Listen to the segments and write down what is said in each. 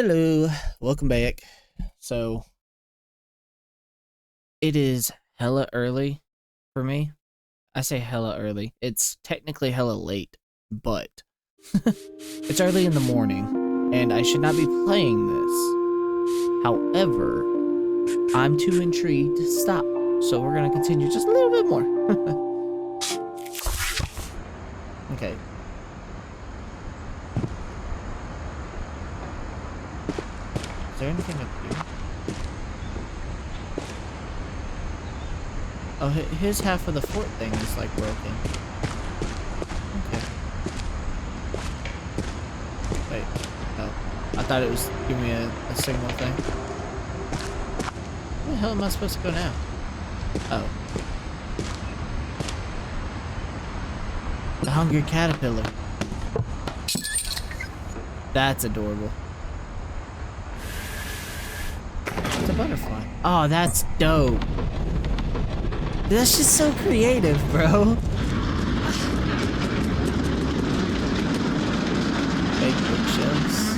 Hello, welcome back. So, it is hella early for me. I say hella early. It's technically hella late, but it's early in the morning, and I should not be playing this. However, I'm too intrigued to stop, so we're gonna continue just a little bit more. Okay. Is there anything up here? Oh, his half of the fort thing is like broken. Okay. Wait. Oh. I thought it was giving me a signal thing. Where the hell am I supposed to go now? Oh. The hungry caterpillar. That's adorable. It's a butterfly. Oh, that's dope. That's just so creative, bro. Fake bookshelves.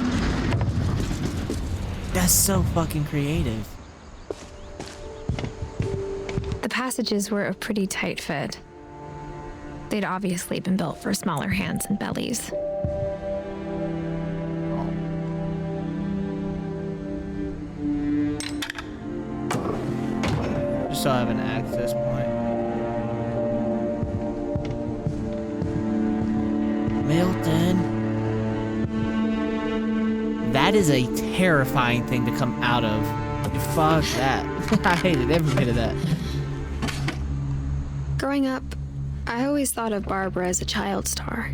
That's so fucking creative. The passages were a pretty tight fit. They'd obviously been built for smaller hands and bellies. Just so I have an access point. Milton. That is a terrifying thing to come out of. Fuck that. I hated every bit of that. Growing up, I always thought of Barbara as a child star.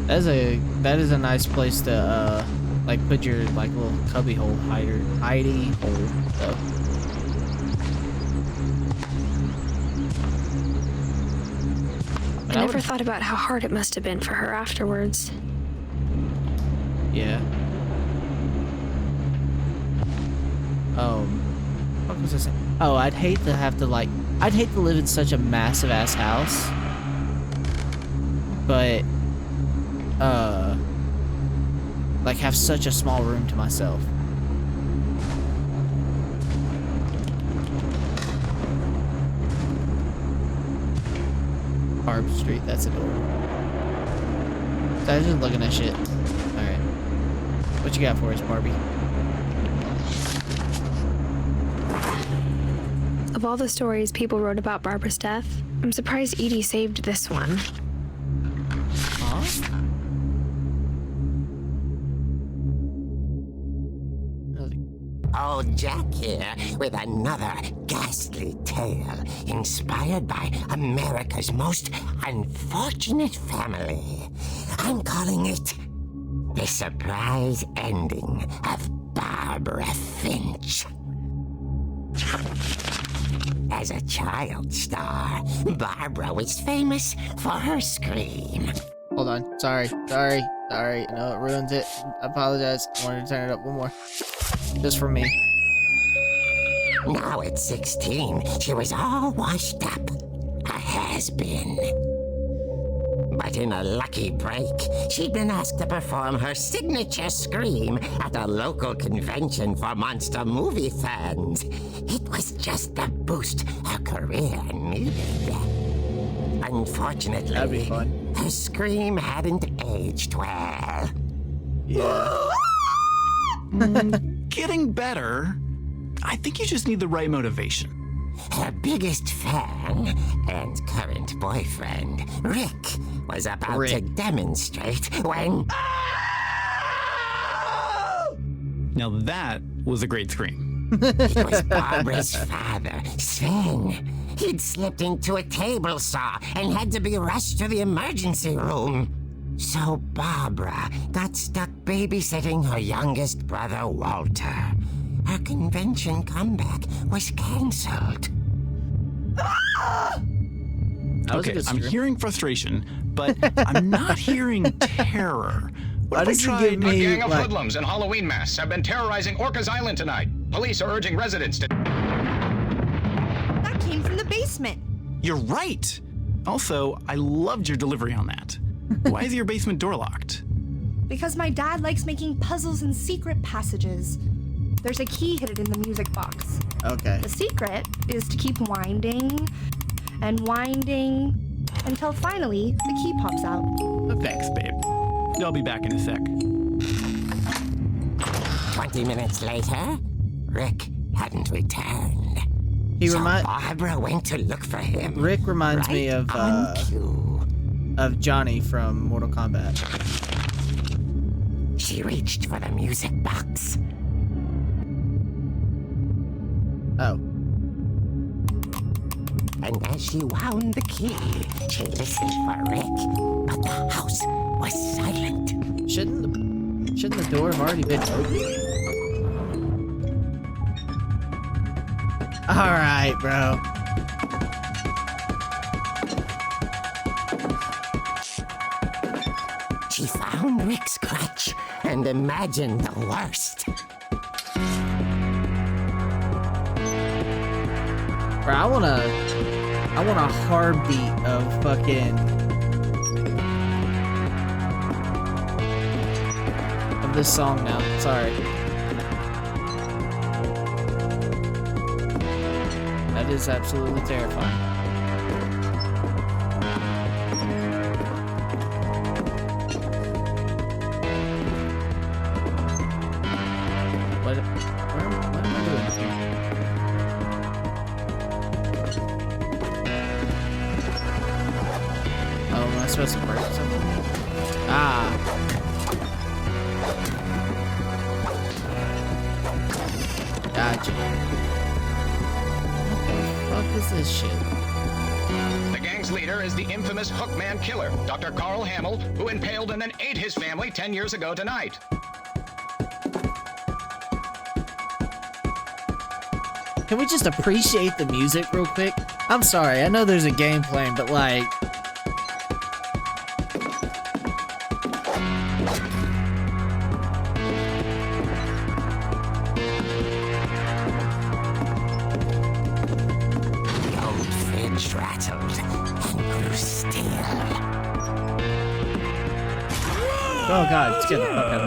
That is a nice place to like put your like little cubby hole hidey hole stuff. I never thought about how hard it must have been for her afterwards. Yeah. What was I saying? Oh, I'd hate to live in such a massive ass house. But like have such a small room to myself. Barb Street, that's adorable. So I was just looking at shit. Alright. What you got for us, Barbie? Of all the stories people wrote about Barbara's death, I'm surprised Edie saved this one. Huh? Old Jack here with another ghastly tale inspired by America's most unfortunate family. I'm calling it The Surprise Ending of Barbara Finch. As a child star, Barbara was famous for her scream. Hold on. Sorry. I know it ruins it. I apologize. I wanted to turn it up one more. Just for me. Now at 16, she was all washed up. A has-been. But in a lucky break, she'd been asked to perform her signature scream at a local convention for monster movie fans. It was just the boost her career needed. Unfortunately, That'd be fun. her scream hadn't aged well. Yeah. Getting better. I think you just need the right motivation. Her biggest fan and current boyfriend, Rick, was about to demonstrate when... Now that was a great scream. It was Barbara's father, Sven. He'd slipped into a table saw and had to be rushed to the emergency room. So Barbara got stuck babysitting her youngest brother, Walter. Her convention comeback was cancelled. Okay, I'm hearing frustration, but I'm not hearing terror. What if we tried... A gang of hoodlums in Halloween masks have been terrorizing Orcas Island tonight. Police are urging residents to... That came from the basement. You're right. Also, I loved your delivery on that. Why is your basement door locked? Because my dad likes making puzzles and secret passages. There's a key hidden in the music box. Okay. The secret is to keep winding and winding until finally the key pops out. Thanks, babe. I'll be back in a sec. 20 minutes later, Rick hadn't returned. Barbara went to look for him. Rick reminds me of Johnny from Mortal Kombat. She reached for the music box. Oh. And as she wound the key, she listened for Rick, but the house was silent. Shouldn't the door have already been open? All right, bro. She found Rick's crutch and imagined the worst. Bro, I want a heartbeat of fucking of this song now. Sorry. That is absolutely terrifying. What am I doing here? Oh, am I supposed to break something? Ah. Gotcha. What is this shit? The gang's leader is the infamous Hookman killer, Dr. Carl Hamill, who impaled and then ate his family 10 years ago tonight. Can we just appreciate the music real quick? I'm sorry, I know there's a game playing, but like... Rattled and grew still. Oh god, it's getting the fuck out of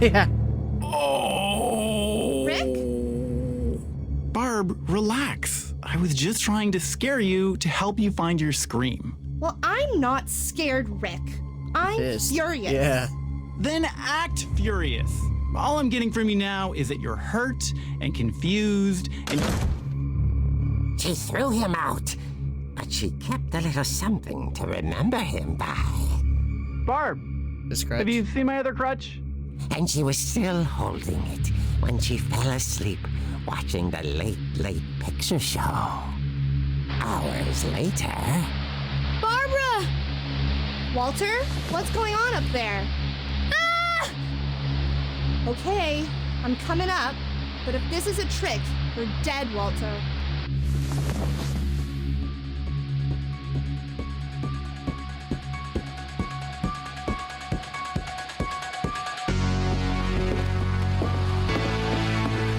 me. Yeah. Oh. Rick? Barb, relax. I was just trying to scare you to help you find your scream. Well, I'm not scared, Rick. I'm Pissed. furious. Yeah. Then act furious. All I'm getting from you now is that you're hurt and confused and... She threw him out, but she kept a little something to remember him by. Barb, This crutch. have you seen my other crutch? And she was still holding it when she fell asleep watching the late picture show. Hours later... Barbara! Walter, what's going on up there? Ah! Okay, I'm coming up, but if this is a trick, you're dead, Walter.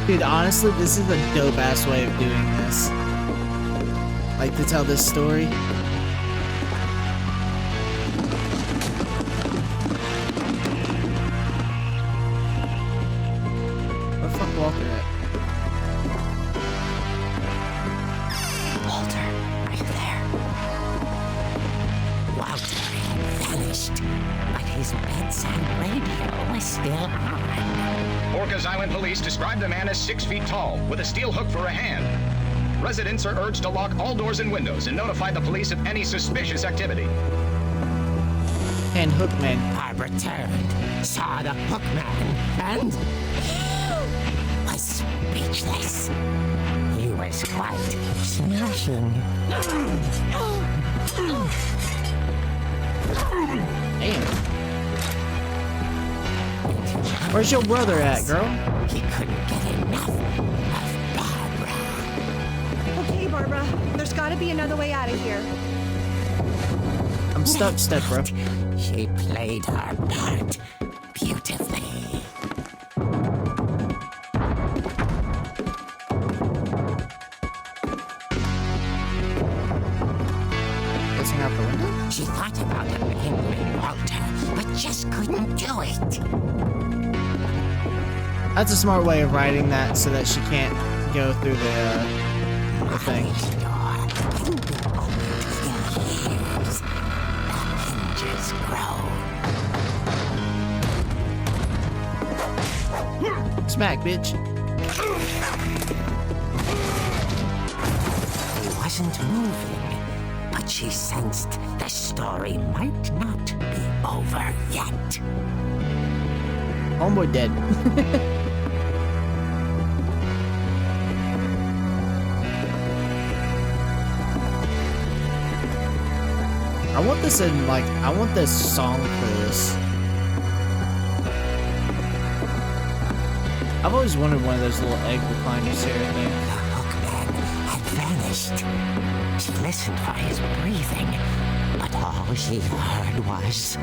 Dude, honestly, this is a dope-ass way of doing this. Like, to tell this story. Where the fuck Walter at? Walter, are you there? Walter had vanished, but his bedside radio was still on. Orcas Island police describe the man as 6 feet tall, with a steel hook for a hand. Residents are urged to lock all doors and windows and notify the police of any suspicious activity. And Hookman. Barbara turned, saw the Hookman, and was speechless. He was quite smashing. Damn. Where's your brother at, girl? He couldn't get enough of Barbara. Okay, Barbara, there's gotta be another way out of here. I'm stuck, step-bro. She played her part beautifully. She thought about abandoning Walter, but just couldn't do it. That's a smart way of writing that so that she can't go through the thing. Molly's door hadn't been opened in years. The hinges groan. Smack, bitch. He wasn't moving, but she sensed the story might not be over yet. Homeboy dead. I want this in, like, I want this song for this. I've always wanted one of those little egg recliners here, I think. The hookman had vanished. She listened for his breathing, but all she heard was...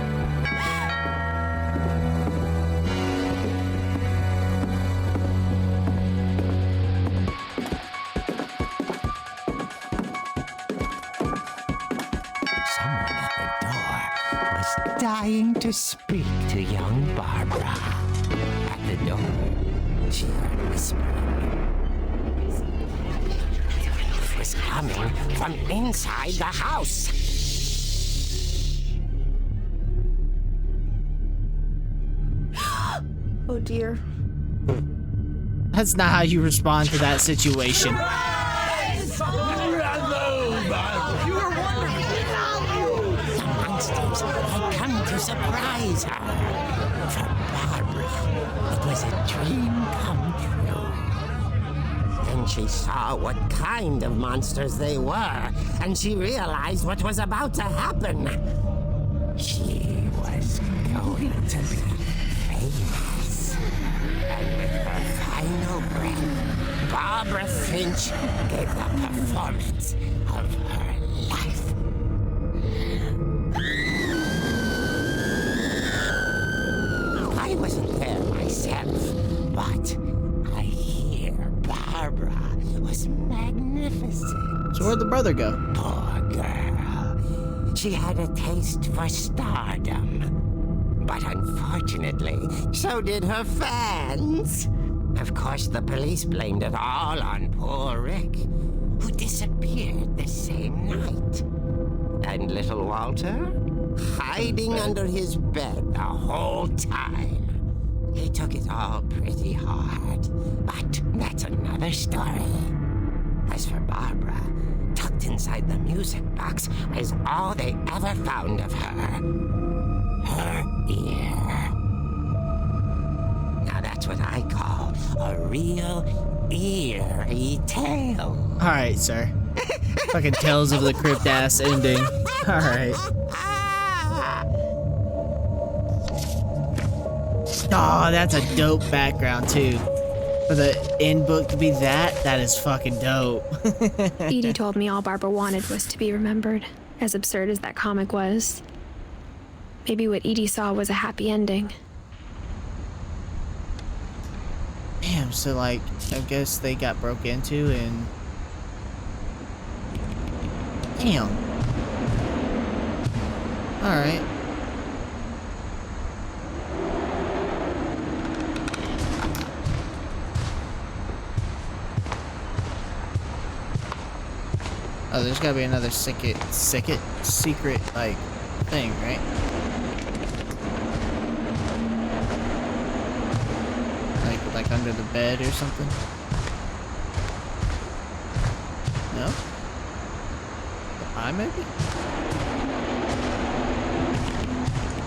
Someone at the door was dying to speak to young Barbara. At the door, she heard whispering. It was coming from inside the house. Oh dear. That's not how you respond to that situation. The monsters had come to surprise her. For Barbara, it was a dream come true. Then she saw what kind of monsters they were, and she realized what was about to happen. She was going to be famous. And with her final breath, Barbara Finch gave the performance of her life. I wasn't there myself, but I hear Barbara was magnificent. So where'd the brother go? Poor girl. She had a taste for stardom. But unfortunately, so did her fans. Of course, the police blamed it all on poor Rick, who disappeared the same night. And little Walter? Hiding under his bed the whole time. He took it all pretty hard, but that's another story. As for Barbara, tucked inside the music box was all they ever found of her. Her ear. Now that's what I call a real eerie tale. Alright, sir. Fucking Tales of the Crypt ass ending. Alright. Oh, that's a dope background too. For the end book to be that is fucking dope. Edie told me all Barbara wanted was to be remembered, as absurd as that comic was. Maybe what Edie saw was a happy ending. Damn, so like, I guess they got broke into and... Damn. Alright. Oh, there's gotta be another secret, like, thing, right? Like under the bed or something? No? The pie, maybe?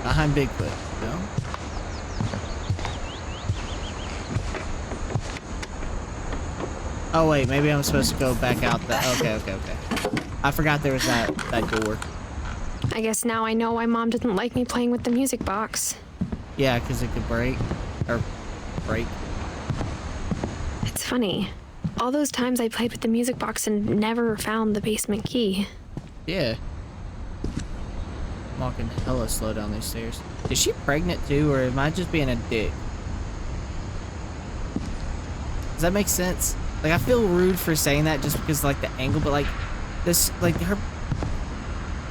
Behind Bigfoot, no? Oh wait, maybe I'm supposed to go back out the... Okay. I forgot there was that door. I guess now I know why Mom didn't like me playing with the music box. Yeah, because it could break. Or break. It's funny. All those times I played with the music box and never found the basement key. Yeah. I'm walking hella slow down these stairs. Is she pregnant too, or am I just being a dick? Does that make sense? Like, I feel rude for saying that just because, like, the angle, but, like, this, like, her...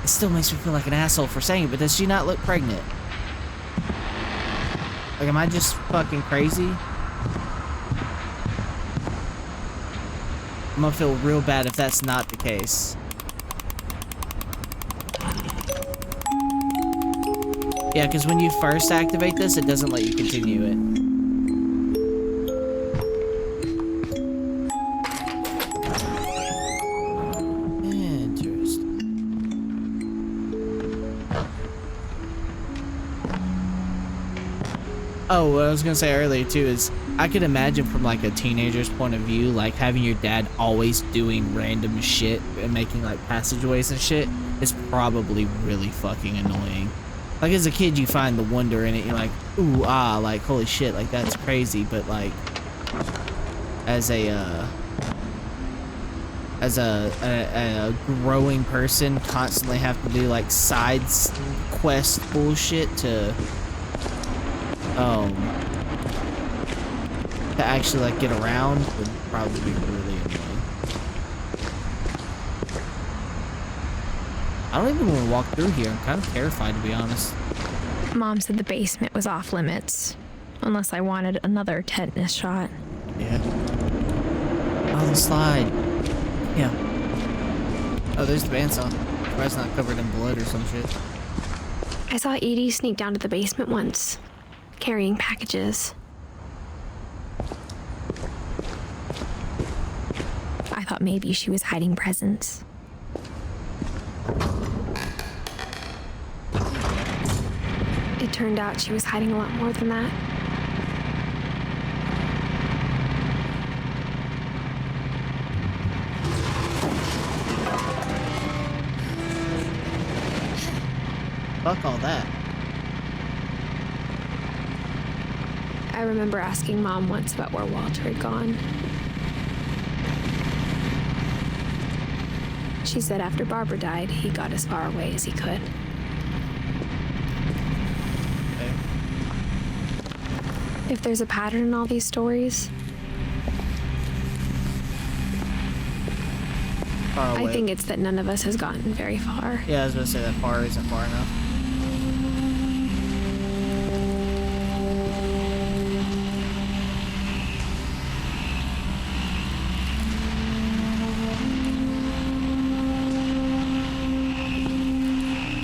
It still makes me feel like an asshole for saying it, but does she not look pregnant? Like, am I just fucking crazy? I'm gonna feel real bad if that's not the case. Yeah, because when you first activate this, it doesn't let you continue it. Interesting. Oh, what I was gonna say earlier too is I could imagine from like a teenager's point of view, like having your dad always doing random shit and making like passageways and shit is probably really fucking annoying. Like as a kid, you find the wonder in it. You're like, ooh, ah, like holy shit, like that's crazy. But like, as a growing person, constantly have to do like side quest bullshit to actually like get around would probably be really annoying. I don't even want to walk through here. I'm kind of terrified, to be honest. Mom said the basement was off limits, unless I wanted another tetanus shot. Yeah. Oh, the slide. Yeah. Oh, there's the bandsaw. It's not covered in blood or some shit. I saw Edie sneak down to the basement once, carrying packages. I thought maybe she was hiding presents. It turned out she was hiding a lot more than that. Fuck all that. I remember asking Mom once about where Walter had gone. She said after Barbara died, he got as far away as he could. Okay. If there's a pattern in all these stories, Far away. I think it's that none of us has gotten very far. Yeah, I was gonna say that far isn't far enough.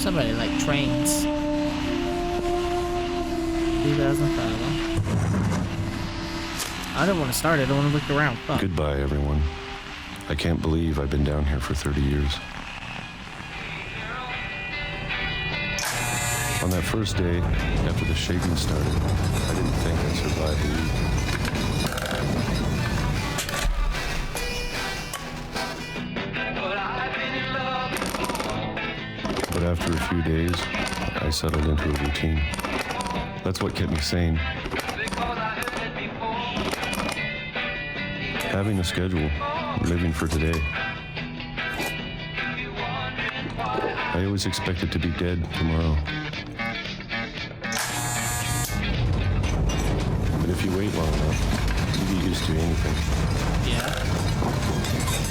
Somebody like trains. 2005. I don't want to start it. I want to look around. Fuck. Goodbye, everyone. I can't believe I've been down here for 30 years. On that first day, after the shaking started, I didn't think I'd survive the week. But after a few days, I settled into a routine. That's what kept me sane. Having a schedule, living for today. I always expected to be dead tomorrow. But if you wait long enough, you get used to anything. Yeah.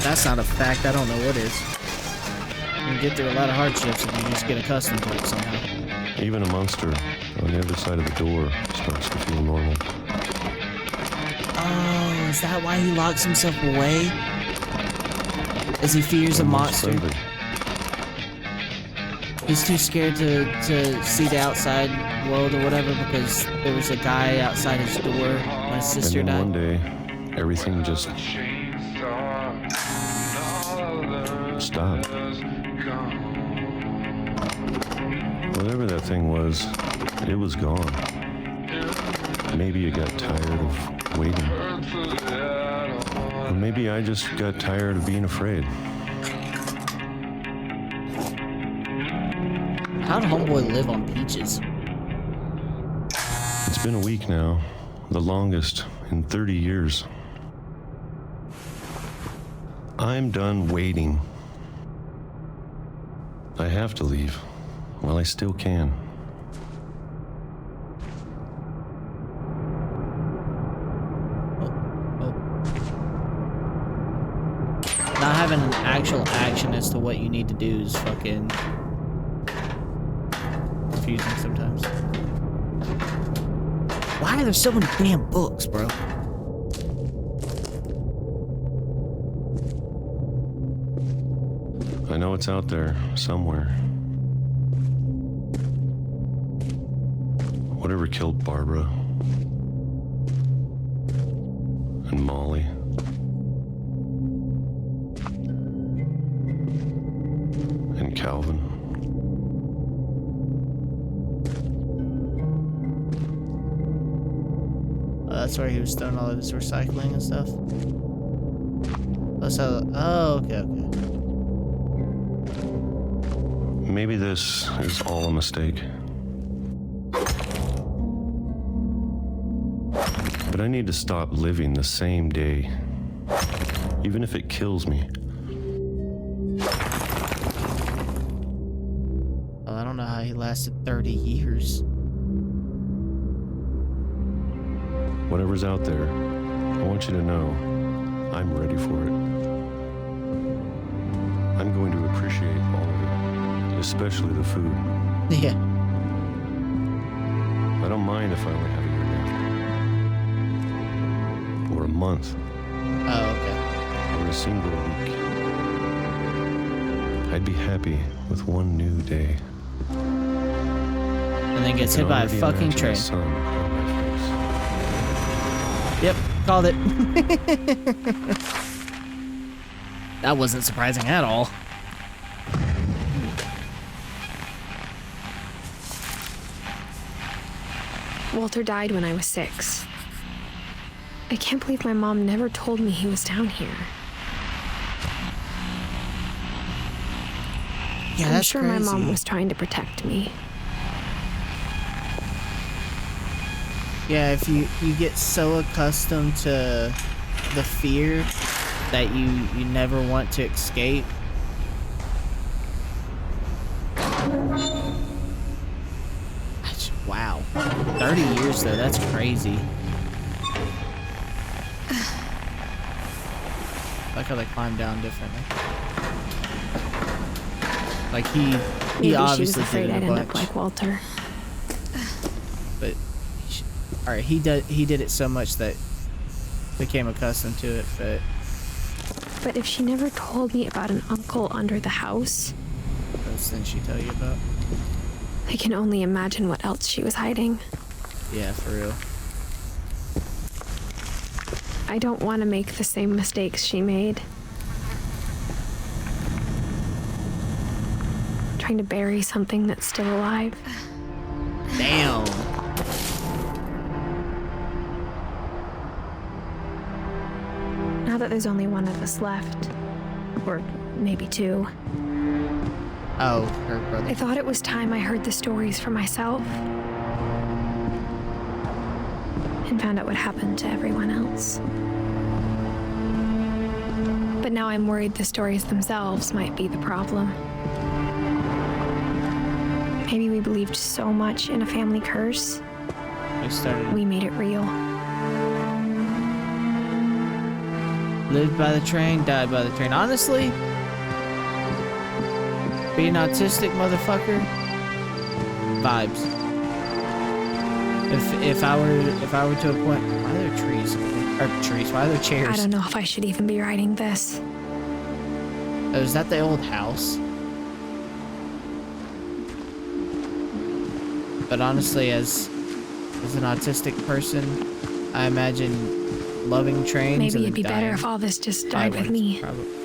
That's not a fact. I don't know what is. You can get through a lot of hardships if you just get accustomed to it somehow. Even a monster on the other side of the door starts to feel normal. Oh, is that why he locks himself away? As he fears a monster? Friendly. He's too scared to see the outside world or whatever because there was a guy outside his door when his sister And then died. one day, everything just stopped. Whatever that thing was, it was gone. Maybe you got tired of waiting. Or maybe I just got tired of being afraid. How'd Homeboy live on peaches? It's been a week now, the longest in 30 years. I'm done waiting. I have to leave while I still can. Not having an actual action as to what you need to do is fucking confusing sometimes. Why are there so many damn books, bro? I know it's out there somewhere. Whatever killed Barbara and Molly. And Calvin. Oh, that's where he was doing all of his recycling and stuff. Oh, okay. Maybe this is all a mistake. But I need to stop living the same day, even if it kills me. Well, I don't know how he lasted 30 years. Whatever's out there, I want you to know I'm ready for it. I'm going to appreciate all of it, especially the food. Yeah. I don't mind if I only have a year left. Or a month. Oh, okay. Or a single week. I'd be happy with one new day. And then gets hit by a fucking train. Yep, called it. That wasn't surprising at all. Walter died when I was 6. I can't believe my mom never told me he was down here. Yeah, I'm that's sure crazy. my mom was trying to protect me. Yeah, if you get so accustomed to the fear that you never want to escape. Wow. 30 years though, that's crazy. I like how they climb down differently. Like he Maybe obviously she was afraid did it I'd a end bunch. up like Walter. But all right, he did it so much that became accustomed to it. But if she never told me about an uncle under the house, what else didn't she tell you about? I can only imagine what else she was hiding. Yeah, for real. I don't want to make the same mistakes she made. Trying to bury something that's still alive. Damn. Now that there's only one of us left, or maybe 2, Oh, her brother. I thought it was time I heard the stories for myself and found out what happened to everyone else. But now I'm worried the stories themselves might be the problem. Maybe we believed so much in a family curse, we made it real. Lived by the train, died by the train. Honestly, being autistic motherfucker, vibes. If I were to a point, why are there trees? Why are there chairs? I don't know if I should even be writing this. Oh, is that the old house? But honestly, as an autistic person, I imagine loving trains. Maybe it'd be better if all this just died with me. Probably.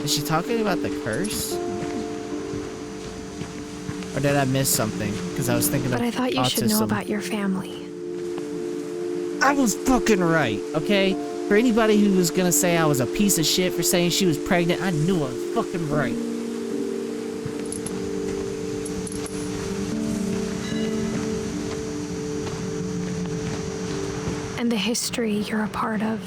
Is she talking about the curse? Or did I miss something? Because I was thinking of But I thought you should know autism. about your family. I was fucking right, okay? For anybody who was gonna say I was a piece of shit for saying she was pregnant, I knew I was fucking right. And the history you're a part of.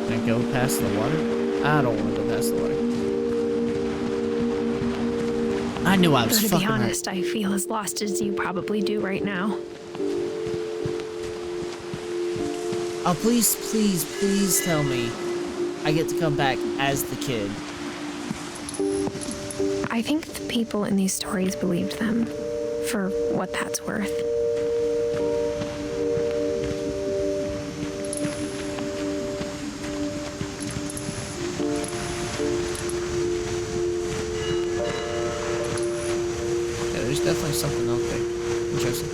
Can I go past the water? I don't want to go past the water. I knew I was Though, to fucking be honest, right. I feel as lost as you probably do right now. Oh, please, please, please tell me I get to come back as the kid. I think the people in these stories believed them, for what that's worth. Yeah, there's definitely something out there. Interesting.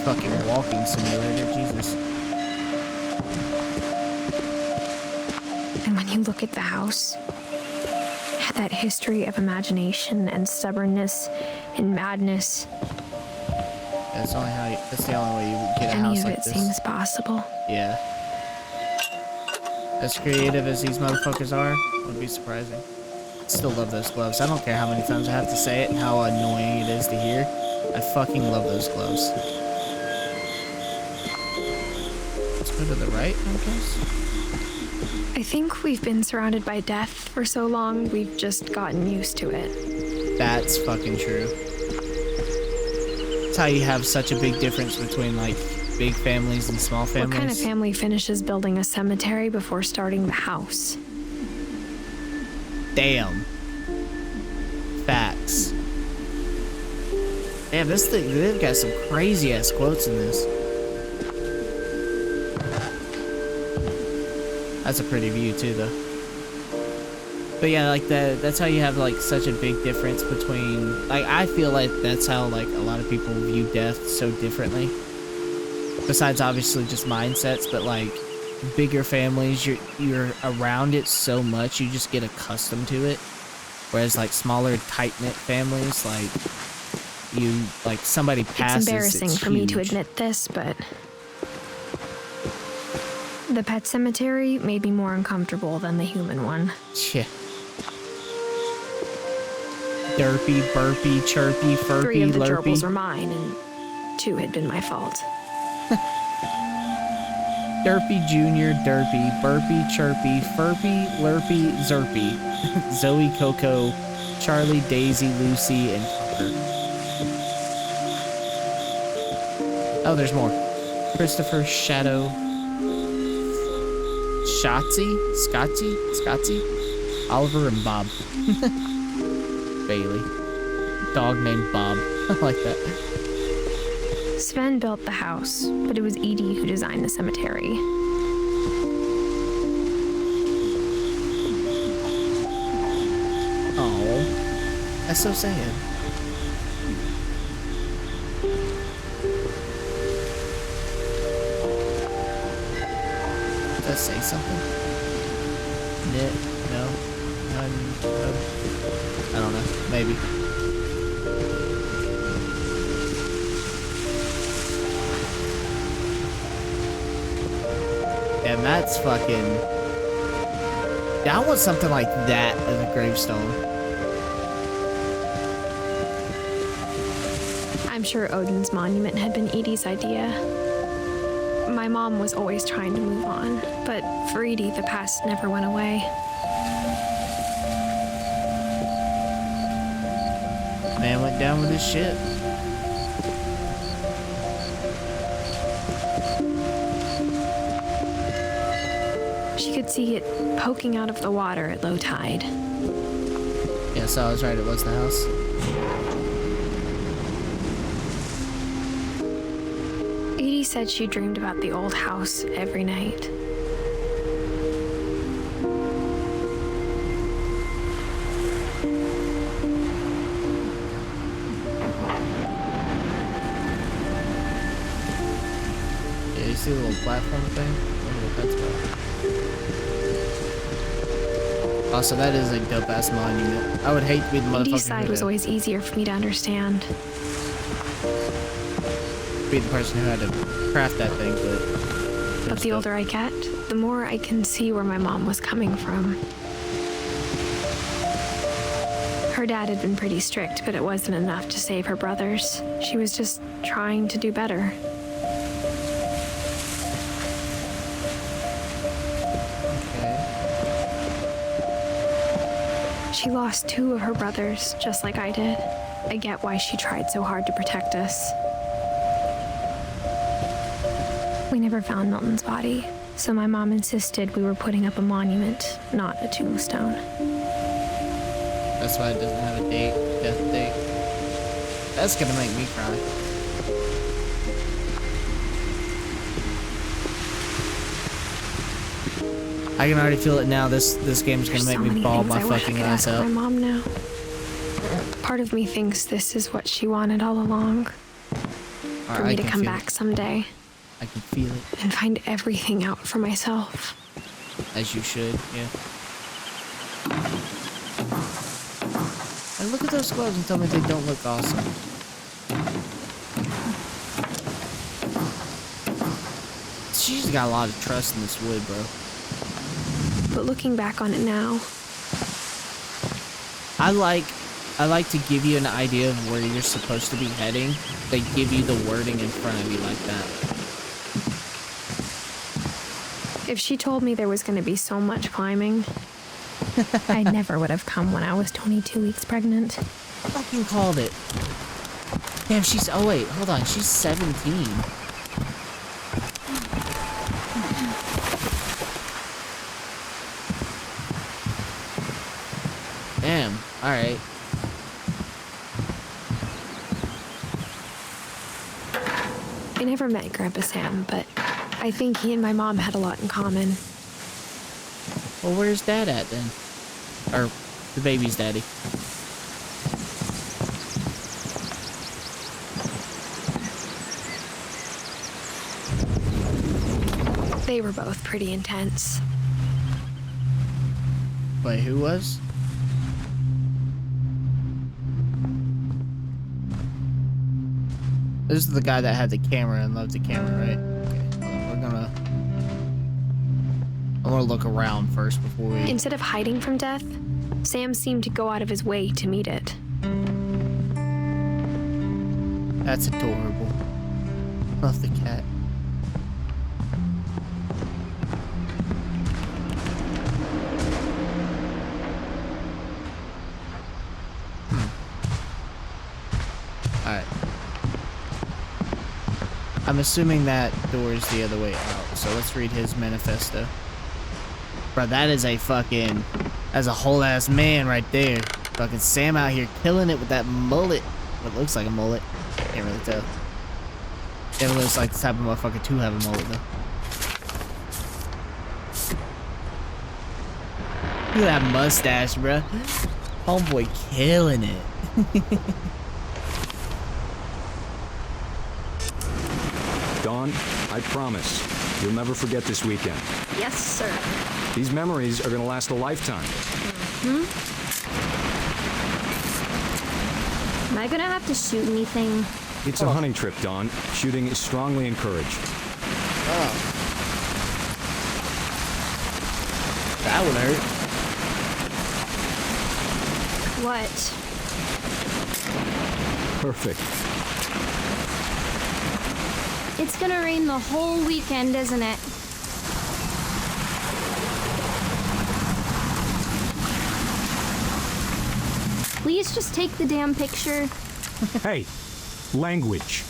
Fucking walking simulator, Jesus. And when you look at the house, it had that history of imagination and stubbornness and madness. That's the only way you get a Any house of like it this. seems possible. Yeah. As creative as these motherfuckers are, would be surprising. Still love those gloves. I don't care how many times I have to say it and how annoying it is to hear. I fucking love those gloves. Let's go to the right, I guess. I think we've been surrounded by death for so long, we've just gotten used to it. That's fucking true. That's how you have such a big difference between, like, big families and small families. What kind of family finishes building a cemetery before starting the house? Damn. Facts. Damn, this thing, they've got some crazy ass quotes in this. That's a pretty view too, though. But yeah, like that's how you have like such a big difference between, like, I feel like that's how like a lot of people view death so differently. Besides obviously just mindsets, but like bigger families, you're around it so much, you just get accustomed to it. Whereas like smaller tight-knit families, like somebody passes. It's embarrassing for me to admit this, but the pet cemetery made me more uncomfortable than the human one. Yeah. Derpy, burpy, chirpy, furpy, 3 of the lurpy. gerbils were mine, and 2 had been my fault. Derpy, Junior, Derpy, Burpy, Chirpy, Furpy, Lurpy, Zerpy, Zoe, Coco, Charlie, Daisy, Lucy, and Tucker. Oh, there's more. Christopher, Shadow, Scotty, Oliver, and Bob. Bailey. Dog named Bob. I like that. Sven built the house, but it was Edie who designed the cemetery. Oh, that's so sad. Does that say something? No. I don't know. Maybe. And that's fucking... Yeah, I want something like that as a gravestone. I'm sure Odin's monument had been Edie's idea. My mom was always trying to move on, but for Edie, the past never went away. Man went down with his shit. She could see it poking out of the water at low tide. Yeah, so I was right, it was the house. Edie said she dreamed about the old house every night. Yeah, you see the little platform thing? I wonder what that's about. Also, that is a dope-ass monument. I would hate to be the motherfucker Edie's side who was always easier for me to understand. be the person who had to craft that thing, But the older I get, the more I can see where my mom was coming from. Her dad had been pretty strict, but it wasn't enough to save her brothers. She was just trying to do better. She lost 2 of her brothers, just like I did. I get why she tried so hard to protect us. We never found Milton's body, so my mom insisted we were putting up a monument, not a tombstone. That's why it doesn't have a death date. That's gonna make me cry. I can already feel it now. This game's gonna make me bawl my fucking eyes out. My mom now. Part of me thinks this is what she wanted all along. For me to come back someday. I can feel it. And find everything out for myself. As you should, yeah. And look at those gloves and tell me they don't look awesome. She's got a lot of trust in this wood, bro. But looking back on it now, I like to give you an idea of where you're supposed to be heading. They give you the wording in front of you like that. if she told me there was going to be so much climbing, I never would have come when I was 22 weeks pregnant. Fucking called it. Damn, she's... Oh, wait. Hold on. She's 17. Damn. Alright. I never met Grandpa Sam, but I think he and my mom had a lot in common. Well, where's Dad at then? Or the baby's daddy. They were both pretty intense. Wait, who was? This is the guy that had the camera and loved the camera, right? Okay, hold on, I want to look around first before we... Instead of hiding from death, Sam seemed to go out of his way to meet it. That's adorable. Love the cat. Alright. I'm assuming that door is the other way out, so let's read his manifesto. Bro, that is a fucking... That's a whole ass man right there. Fucking Sam out here killing it with that mullet. What looks like a mullet. Can't really tell. It looks like the type of motherfucker to have a mullet though. Look at that mustache, bro. Homeboy killing it. Dawn, I promise, you'll never forget this weekend. Yes, sir. These memories are gonna last a lifetime. Am I gonna have to shoot anything? It's a hunting trip, Dawn. Shooting is strongly encouraged. Oh. That would hurt. What? Perfect. It's gonna rain the whole weekend, isn't it? Please just take the damn picture. Hey, language.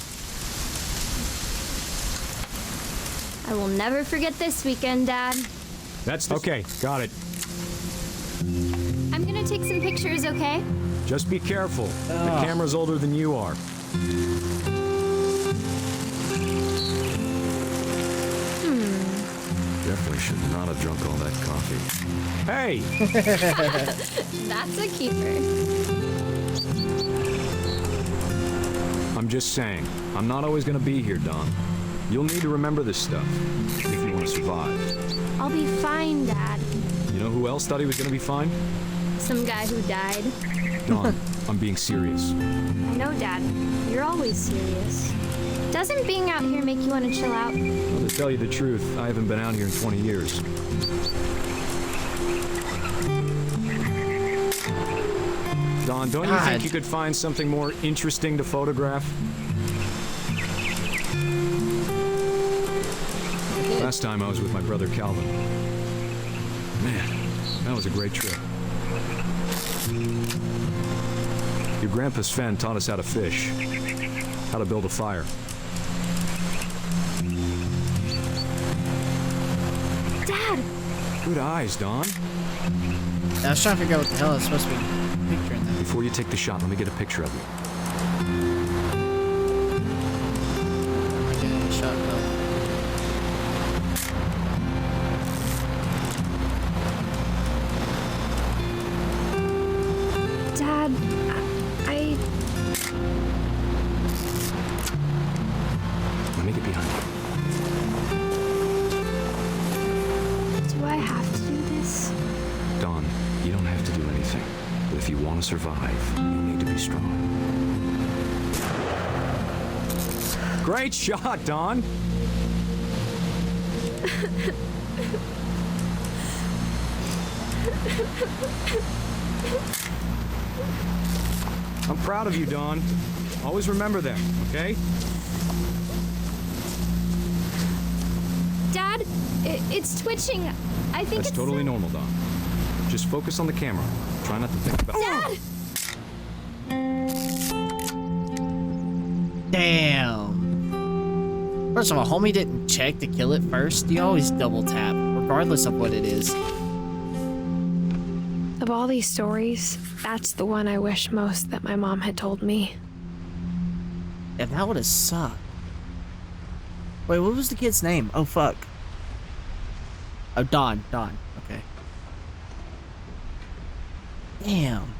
I will never forget this weekend, Dad. That's okay, got it. I'm gonna take some pictures, okay? Just be careful. The camera's older than you are. Definitely should not have drunk all that coffee. Hey! That's a keeper. I'm just saying, I'm not always gonna be here, Dawn. You'll need to remember this stuff if you want to survive. I'll be fine, Dad. You know who else thought he was gonna be fine? Some guy who died. Dawn, I'm being serious. I know, Dad. You're always serious. Doesn't being out here make you want to chill out? Well, to tell you the truth, I haven't been out here in 20 years. Dawn, don't you think you could find something more interesting to photograph? Last time I was with my brother Calvin. Man, that was a great trip. Your grandpa Sven taught us how to fish, how to build a fire. Dad! Good eyes, Don. I was trying to figure out what the hell I was supposed to be picturing that. Before you take the shot, let me get a picture of you. Okay, shot though. Dad, Let me get behind you. do I have to do this? Don, you don't have to do anything. But if you want to survive, you need to be strong. Great shot, Don! I'm proud of you, Don. Always remember that, okay? Dad, it's twitching. I think That's totally normal, Don. Just focus on the camera. Try not to think about... Dad! Damn. First of all, homie didn't check to kill it first. You always double tap, regardless of what it is. Of all these stories, that's the one I wish most that my mom had told me. Yeah, that would have sucked. Wait, what was the kid's name? Oh, fuck. Oh, Don. Don. Okay. Damn.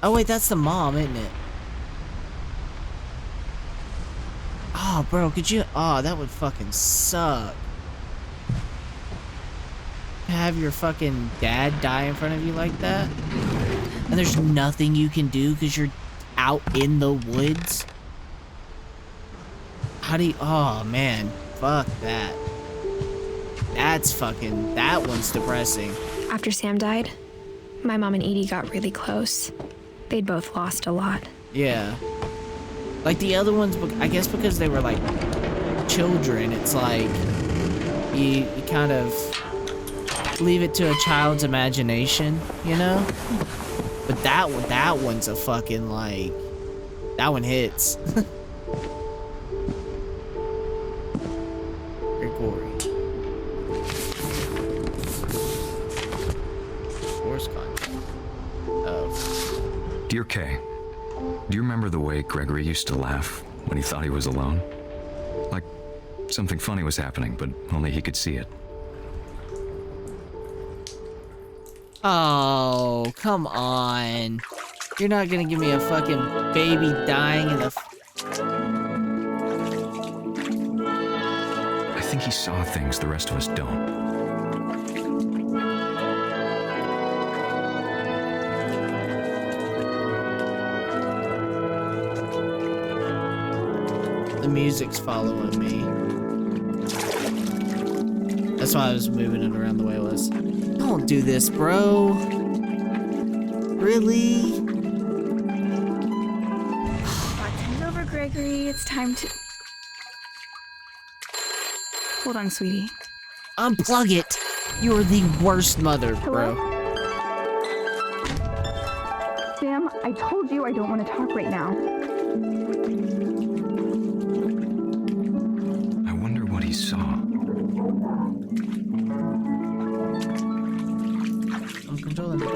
Oh, wait, that's the mom, isn't it? Oh, bro, could you... Oh, that would fucking suck. Have your fucking dad die in front of you like that? And there's nothing you can do because you're out in the woods? How do you... Oh, man. Fuck that. That's fucking... That one's depressing. After Sam died, my mom and Edie got really close. They'd both lost a lot. Yeah. Like the other ones, I guess because they were like children, it's like you kind of leave it to a child's imagination, you know? But that one's a fucking like... That one hits. Very gory. Force contact. Oh. Dear Kay, do you remember the way Gregory used to laugh when he thought he was alone? Like something funny was happening, but only he could see it. Oh, come on. You're not gonna give me a fucking baby dying in the... I think he saw things the rest of us don't. The music's following me. That's why I was moving it around the way it was. Don't do this, bro. Really? Bartend over, Gregory. It's time to... Hold on, sweetie. Unplug it. You are the worst mother, bro. Sam, I told you I don't want to talk right now. I wonder what he saw. I'm controlling it.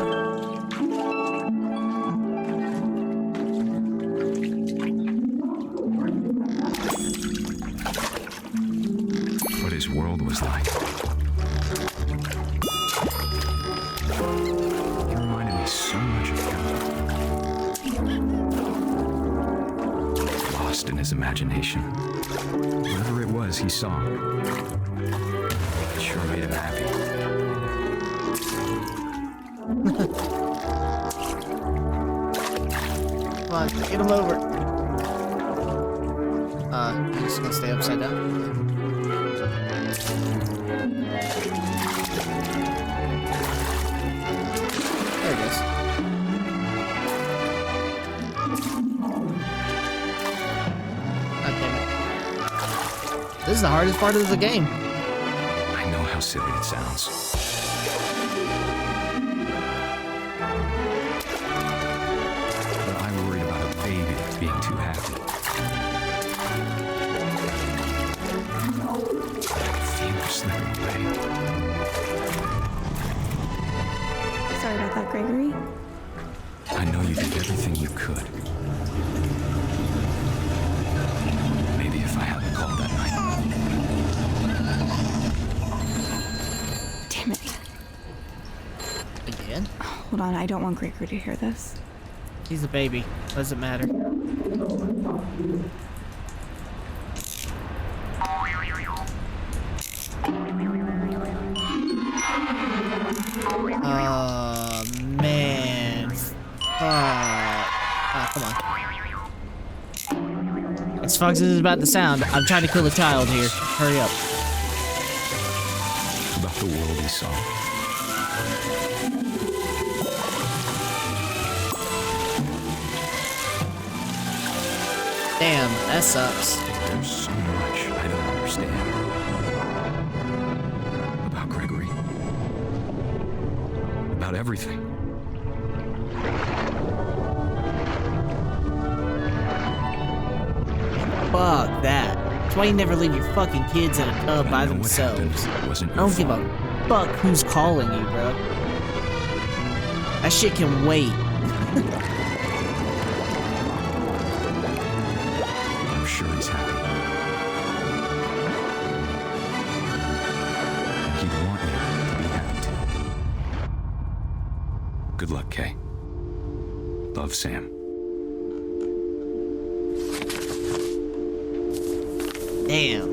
What his world was like. He reminded me so much of him. Lost in his imagination. Whatever it was he saw. It sure made him happy. Come on, get him over. You're just gonna stay upside down? There it is. God damn it. This is the hardest part of the game. I know how silly it sounds. too happy. I feel her slipping away. Sorry about that, Gregory. I know you did everything you could. Maybe if I hadn't called that night. Damn it. Again? Hold on, I don't want Gregory to hear this. He's a baby. Doesn't matter. Oh, man. Fuck. Oh, come on. As Fox is about to sound, I'm trying to kill a child here. Hurry up. About the world he saw. Damn, that sucks. There's so much I don't understand. About Gregory. About everything. Fuck that. That's why you never leave your fucking kids in a tub by themselves. I don't give a fuck who's calling you, bro. That shit can wait. I'm sure he's happy. And he'd want you to be happy too. Good luck, Kay. Love, Sam. Damn.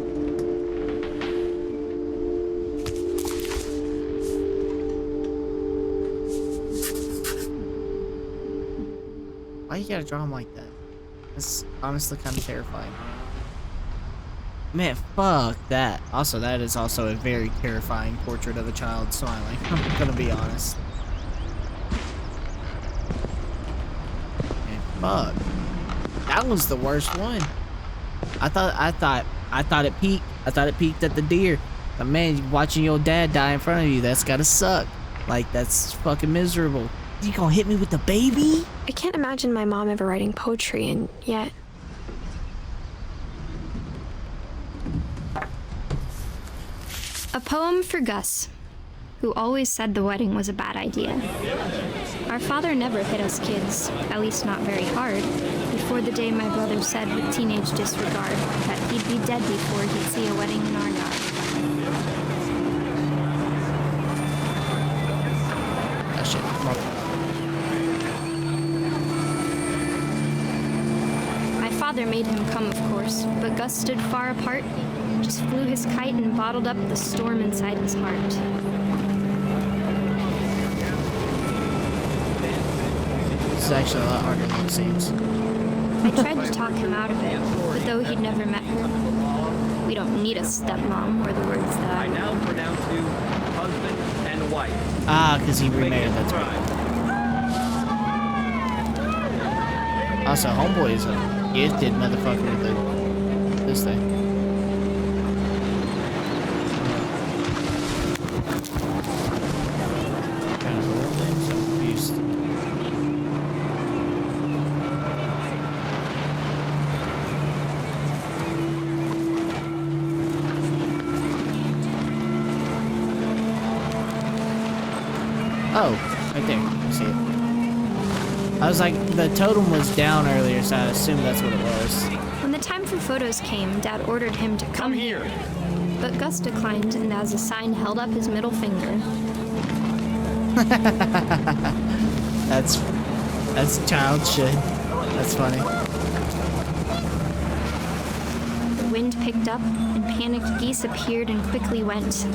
Why you gotta draw him like that? That's honestly kind of terrifying. Man, fuck that. Also, that is also a very terrifying portrait of a child smiling. I'm gonna be honest. Man, fuck. That was the worst one. I thought it peaked. I thought it peaked at the deer. But man, watching your dad die in front of you, that's gotta suck. Like, that's fucking miserable. You gonna hit me with the baby? I can't imagine my mom ever writing poetry, and yet... A poem for Gus, who always said the wedding was a bad idea. Our father never hit us kids, at least not very hard, before the day my brother said with teenage disregard that he'd be dead before he'd see a wedding in our yard. That shit. My father made him come, of course, but Gus stood far apart, just flew his kite and bottled up the storm inside his heart. This is actually a lot harder than it seems. I tried to talk him out of it, but though he'd never met her, we don't need a stepmom, were the words that I now pronounce you husband and wife. Ah, because he remarried, that's right. Also, homeboy is a gifted motherfucker with this thing. Kind of a little bit, so confused. Oh, right there. I see it. I was like, the totem was down earlier, so I assumed that's what it was. When the time for photos came, Dad ordered him to come here. But Gus declined and as a sign held up his middle finger. That's child shit. That's funny. The wind picked up and panicked geese appeared and quickly went.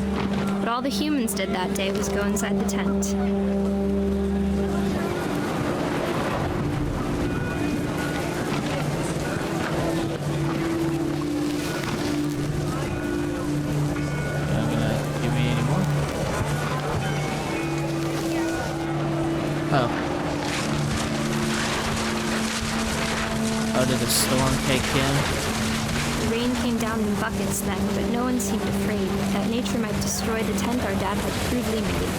But all the humans did that day was go inside the tent. Oh, did the storm take in? The rain came down in buckets then, but no one seemed afraid that nature might destroy the tent our dad had crudely made.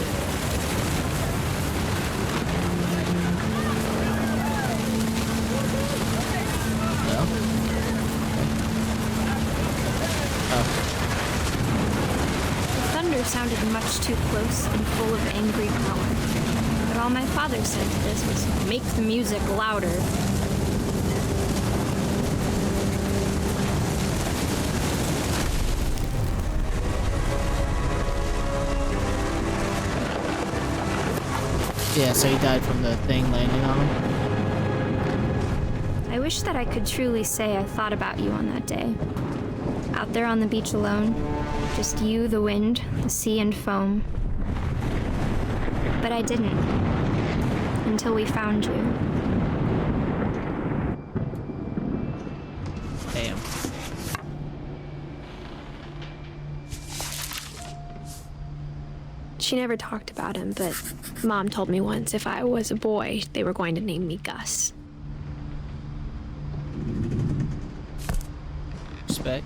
sounded much too close and full of angry power. But all my father said to this was, make the music louder. Yeah, so he died from the thing landing on him. I wish that I could truly say I thought about you on that day. Out there on the beach alone, just you, the wind, the sea, and foam. But I didn't. Until we found you. Damn. She never talked about him, but Mom told me once if I was a boy, they were going to name me Gus. Respect.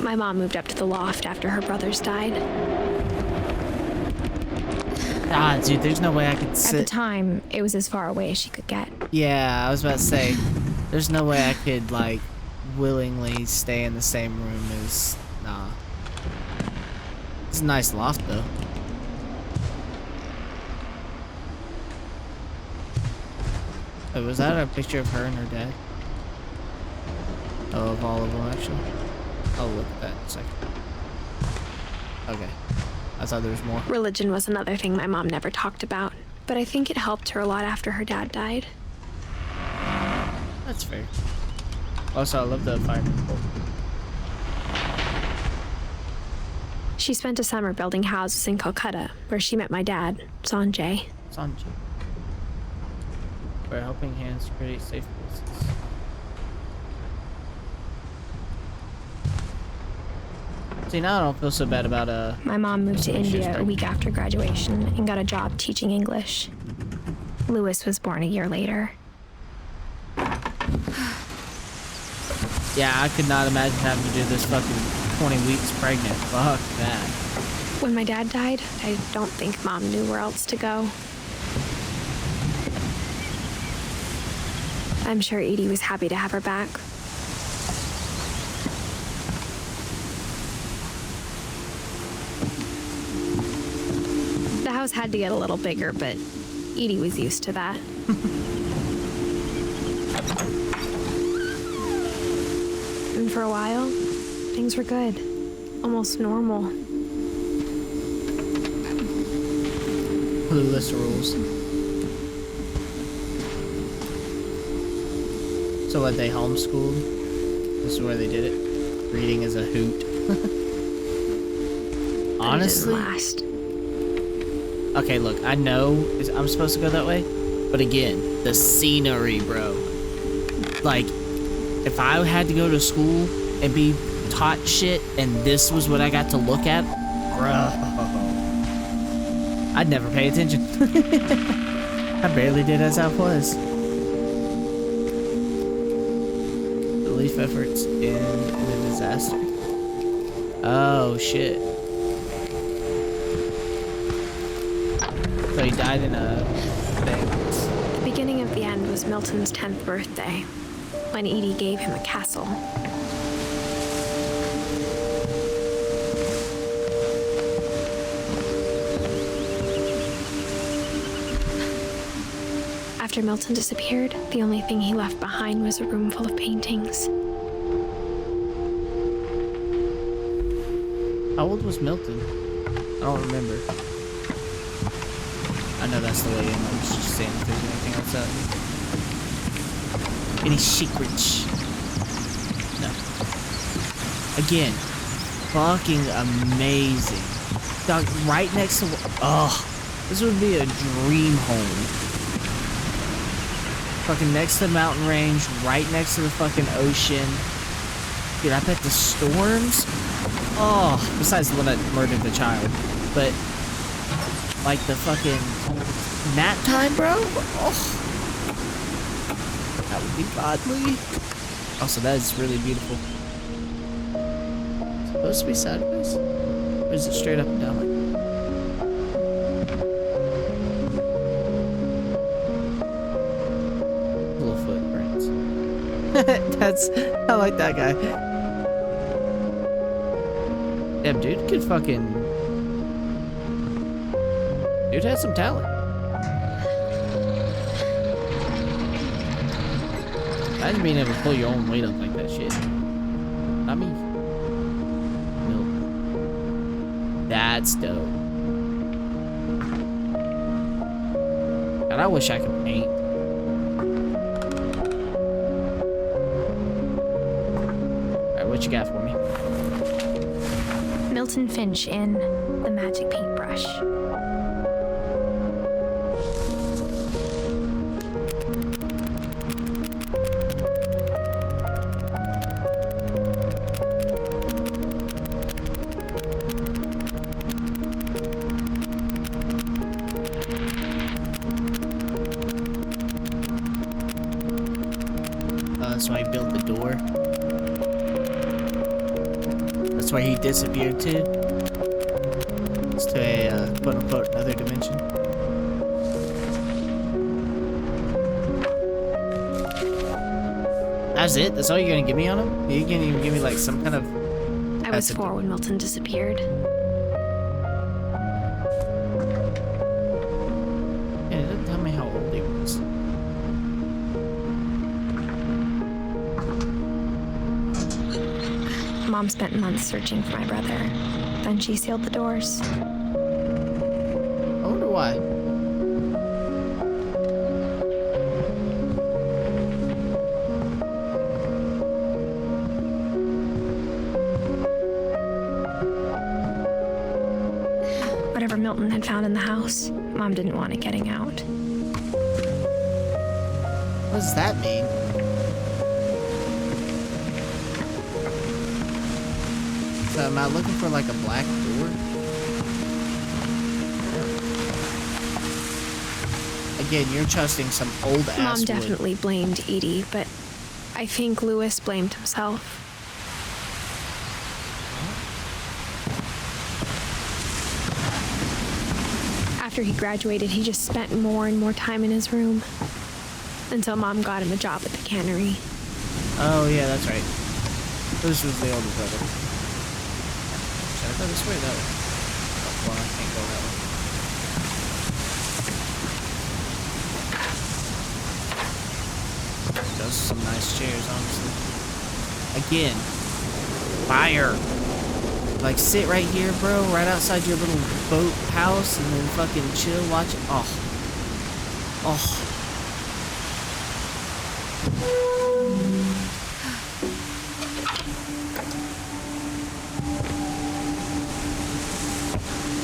My mom moved up to the loft after her brothers died. Ah, dude, there's no way I could sit. At the time, it was as far away as she could get. Yeah, I was about to say, there's no way I could, like, willingly stay in the same room as... Nah. It's a nice loft, though. Wait, was that a picture of her and her dad? Oh, of all of them, actually? I'll look at that in a second. Okay. I thought there was more. Religion was another thing my mom never talked about, but I think it helped her a lot after her dad died. That's fair. Also, I love the fireman quote. She spent a summer building houses in Calcutta, where she met my dad, Sanjay. Sanjay. Where helping hands create safe places. See, now I don't feel so bad about My mom moved to India a week after graduation and got a job teaching English. Lewis was born a year later. Yeah, I could not imagine having to do this fucking 20 weeks pregnant. Fuck that. When my dad died, I don't think Mom knew where else to go. I'm sure Edie was happy to have her back. The house had to get a little bigger, but Edie was used to that. And for a while, things were good. Almost normal. Clueless rules. So what, they homeschooled? This is where they did it? Reading is a hoot. Honestly? Okay, look, I know I'm supposed to go that way, but again, the scenery, bro. Like, if I had to go to school and be taught shit and this was what I got to look at, bro, I'd never pay attention. I barely did as I was. Relief efforts in a disaster. Oh, shit. So he died in a thing. The beginning of the end was Milton's 10th birthday, when Edie gave him a castle. After Milton disappeared, the only thing he left behind was a room full of paintings. How old was Milton? I don't remember. I know that's the way in. I was just saying if there's anything else out. Any secrets? No. Again, fucking amazing. Dog, right next to... Oh, this would be a dream home. Fucking next to the mountain range, right next to the fucking ocean. Dude, I bet the storms... Oh, besides the one that murdered the child. But, like, the fucking nap time, bro? Oh. That would be godly. Also, that is really beautiful. It's supposed to be sideways? Or is it straight up and down like that? Little footprints. I like that guy. Damn, dude could fucking... Dude has some talent. Imagine being able to pull your own weight up like that shit. Not me. Nope. That's dope. God, I wish I could paint. Alright, what you got for me? Milton Finch in The Magic Paintbrush. That's why he built the door. That's why he disappeared too. It's to a quote unquote another dimension. That's it? That's all you're gonna give me on him? You can't even give me like some kind of... I was 4 when Milton disappeared. Yeah, it doesn't tell me how old he was. Mom spent months searching for my brother. Then she sealed the doors. I wonder why. Whatever Milton had found in the house, Mom didn't want it getting out. What does that mean? So am I looking for like a black door? Again, you're trusting some old ass Mom wood. definitely blamed Edie, but I think Lewis blamed himself. After he graduated, he just spent more and more time in his room. Until Mom got him a job at the cannery. Oh yeah, that's right. This was the older brother. Should I go this way or that way? Oh, well, I can't go that way. Those are some nice chairs, honestly. Again, fire. Like, sit right here, bro, right outside your little boat house, and then fucking chill, watch it. Oh. Oh.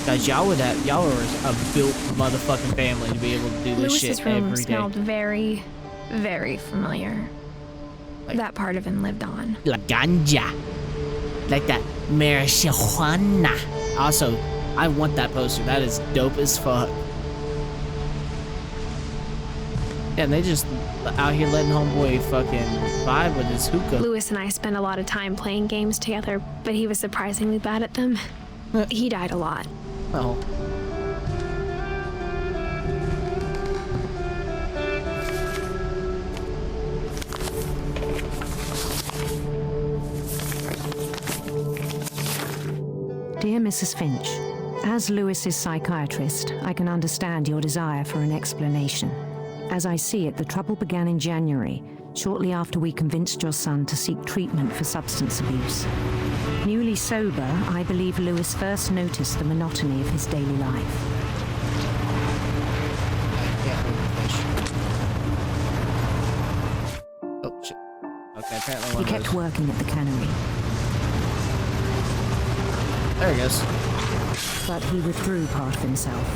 Guys, y'all were a built motherfucking family to be able to do this Lewis's shit room every day. smelled very, very familiar. Like, that part of him lived on. La ganja. Like that marijuana. Also, I want that poster. That is dope as fuck. Yeah, and they just out here letting homeboy fucking vibe with his hookah. Lewis and I spent a lot of time playing games together, but he was surprisingly bad at them. He died a lot. Oh. Dear Mrs. Finch, as Lewis's psychiatrist, I can understand your desire for an explanation. As I see it, the trouble began in January, shortly after we convinced your son to seek treatment for substance abuse. Newly sober, I believe Lewis first noticed the monotony of his daily life. Oh, shit. Okay, apparently He kept working at the cannery. There he goes. But he withdrew part of himself.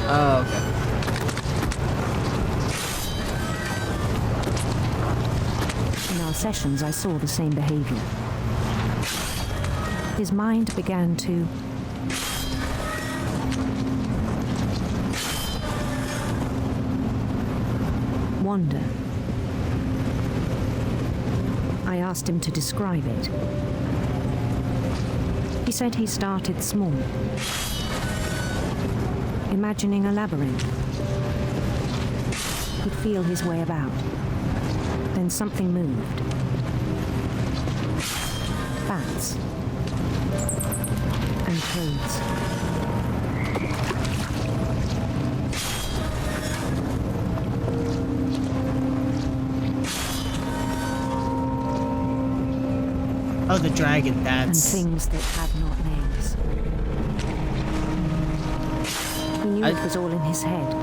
Oh, okay. In our sessions, I saw the same behavior. His mind began to wander. I asked him to describe it. He said he started small, imagining a labyrinth. He'd feel his way about. Then something moved. Bats and toads. Oh, the dragon, that's... And things that had not names. He knew it was all in his head.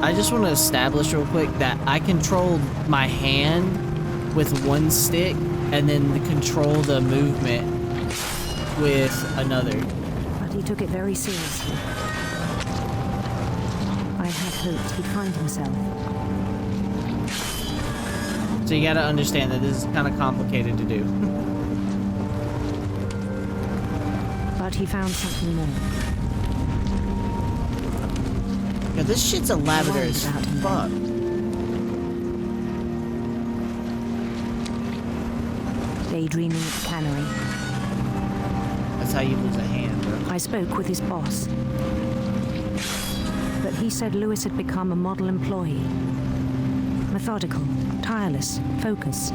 I just want to establish real quick that I controlled my hand with one stick and then control the movement with another. But he took it very seriously. I had hoped he'd find himself. So you gotta understand that this is kind of complicated to do. But he found something more. Yeah, this shit's a lavender as fuck. Daydreaming at the cannery. That's how you lose a hand, bro. I spoke with his boss. But he said Lewis had become a model employee. Methodical, tireless, focused.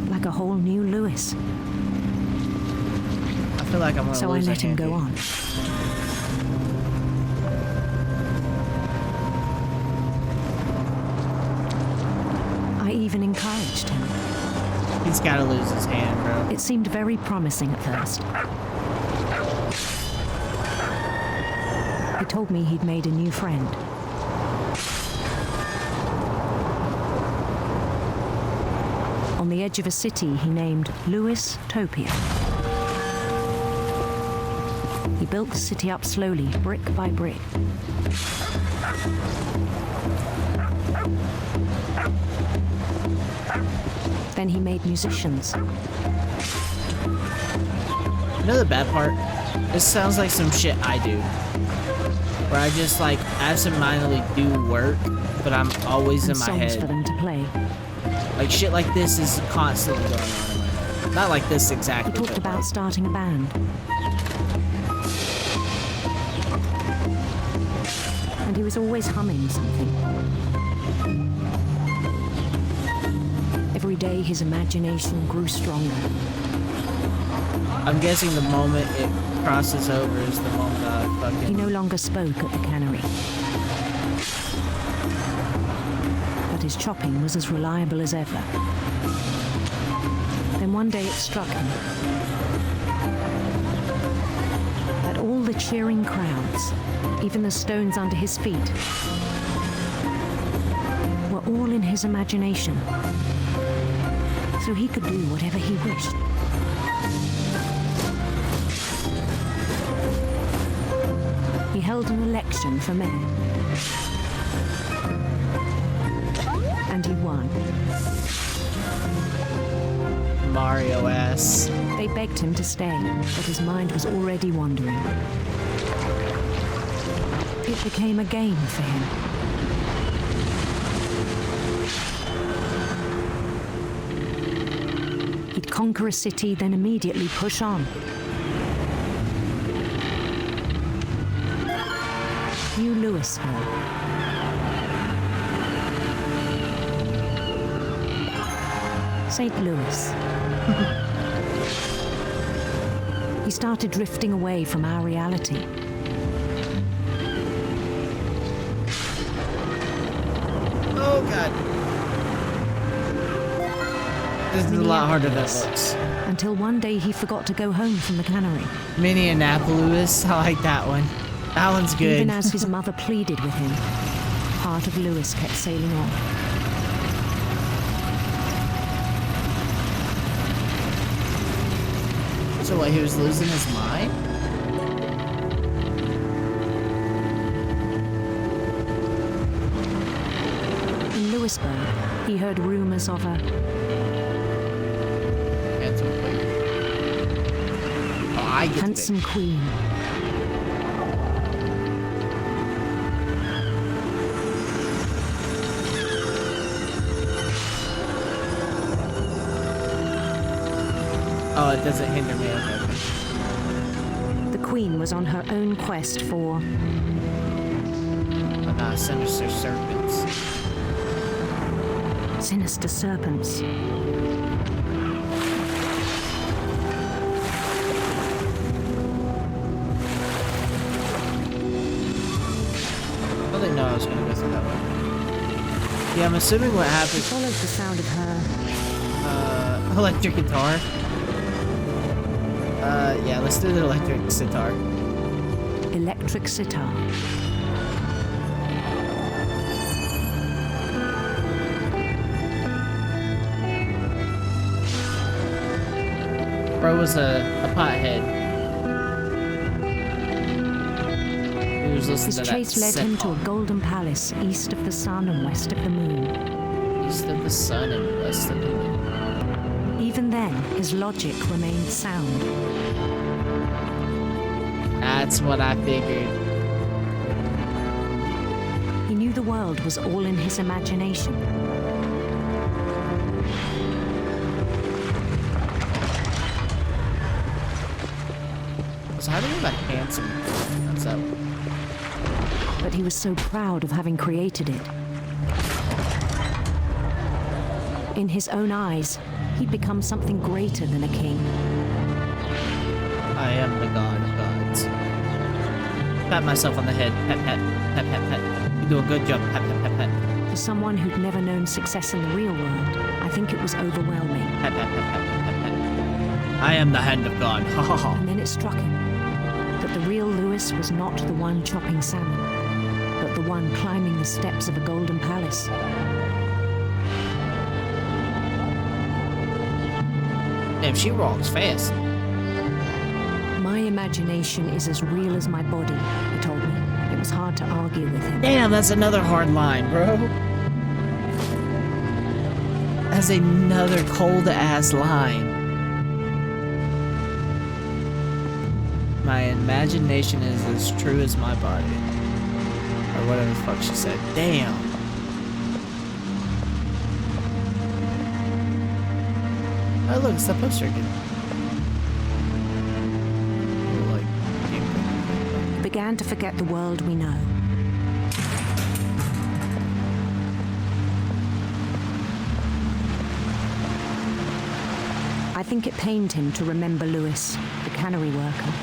Like a whole new Lewis. I feel like I'm gonna So I lose let him go on. I even encouraged him. He's gotta lose his hand, bro. It seemed very promising at first. He told me he'd made a new friend. On the edge of a city he named Lewis Topia. He built the city up slowly, brick by brick. Then he made musicians. You know the bad part? This sounds like some shit I do. Where I just like absentmindedly do work, but I'm always in my songs head. For them to play. Like shit like this is constantly going on in my head. Not like this exactly. He talked about starting a band. And he was always humming something. Every day his imagination grew stronger. I'm guessing the moment it crosses over is the moment I fucking... He no longer spoke at the cannery. But his chopping was as reliable as ever. Then one day it struck him that all the cheering crowds, even the stones under his feet, were all in his imagination. So he could do whatever he wished. He held an election for mayor. And he won. Mario ass. They begged him to stay, but his mind was already wandering. It became a game for him. He'd conquer a city, then immediately push on. New Louisville. St. Louis. He started drifting away from our reality. Oh god. This is a lot harder than it looks. Until one day he forgot to go home from the cannery. Minneapolis, I like that one. That one's good. Even as his mother pleaded with him, part of Lewis kept sailing on. So what, he was losing his mind? In Lewisburg, he heard rumors of a handsome queen. Oh, it doesn't hinder me. Okay. The Queen was on her own quest for... sinister serpents. Sinister serpents. I didn't know I was gonna go through that way. Yeah, I'm assuming what happened. Followed the sound of her. Electric guitar. Yeah, let's do the electric sitar. Electric sitar. Bro was a pothead. He was listening His to chase that led him to a golden palace east of the sun and west of the moon. East of the sun and west of the moon. Even then, his logic remained sound. That's what I figured. He knew the world was all in his imagination. So how do you about handsome? That's up. But he was so proud of having created it. In his own eyes, he'd become something greater than a king. I am the god of gods. Pat myself on the head. Pat, pat, pat, pat, pat. You do a good job. Pat, pat, pat, pat. For someone who'd never known success in the real world, I think it was overwhelming. Pat, pat, pat, pat, pat, pat. I am the hand of God. Ha ha ha. And then it struck him that the real Lewis was not the one chopping salmon, but the one climbing the steps of a golden palace. Damn, she walks fast. My imagination is as real as my body, he told me. It was hard to argue with him. Damn, that's another hard line, bro. That's another cold-ass line. My imagination is as true as my body. Or whatever the fuck she said. Damn. Oh look, it's that poster again. He began to forget the world we know. I think it pained him to remember Lewis, the cannery worker.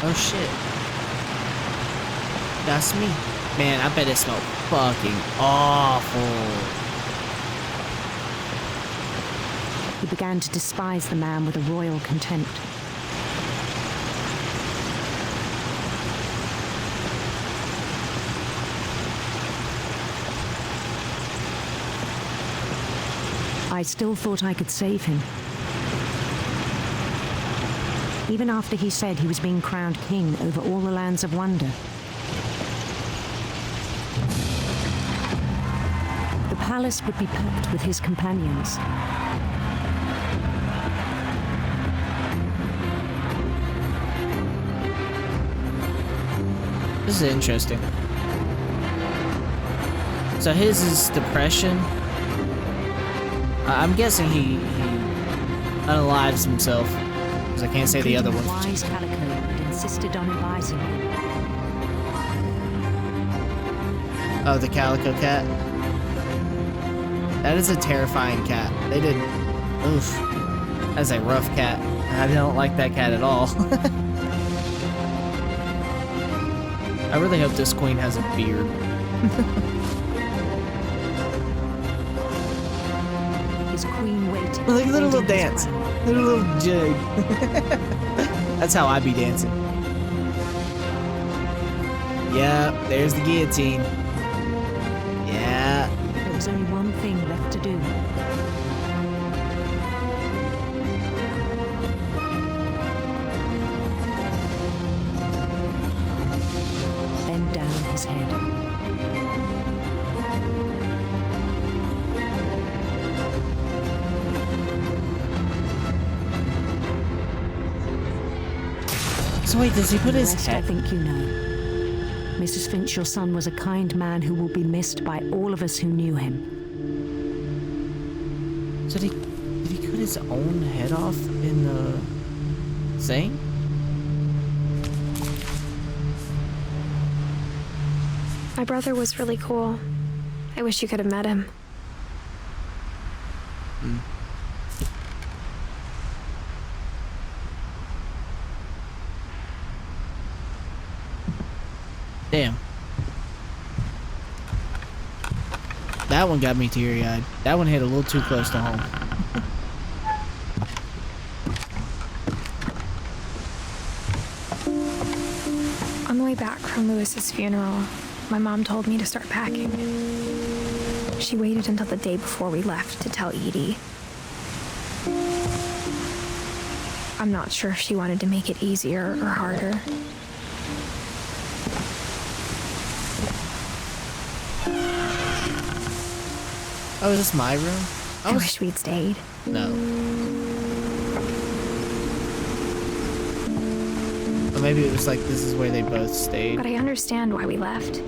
Oh shit. That's me. Man, I bet it smelled fucking awful. He began to despise the man with a royal contempt. I still thought I could save him. Even after he said he was being crowned king over all the lands of wonder. The palace would be packed with his companions. This is interesting. So his is depression. I'm guessing he unalives himself. Because I can't say the other one. Wise Calico had insisted on advising him. Oh, the Calico cat? That is a terrifying cat. They did... Oof. That's a rough cat. I don't like that cat at all. I really hope this queen has a beard. His queen waited. Look at the little dance. Look at the little jig. That's how I be dancing. Yeah, there's the guillotine. Yeah. There was only one thing left to do. Bend down his head. So wait, does he put his head? I think you know. Mrs. Finch, your son was a kind man who will be missed by all of us who knew him. So did he cut ripping his own head off in the thing? My brother was really cool. I wish you could have met him. Damn. That one got me teary-eyed. That one hit a little too close to home. On the way back from Lewis's funeral, my mom told me to start packing. She waited until the day before we left to tell Edie. I'm not sure if she wanted to make it easier or harder. Oh, is this my room? I wish we'd stayed. No. Or maybe it was like this is where they both stayed. But I understand why we left.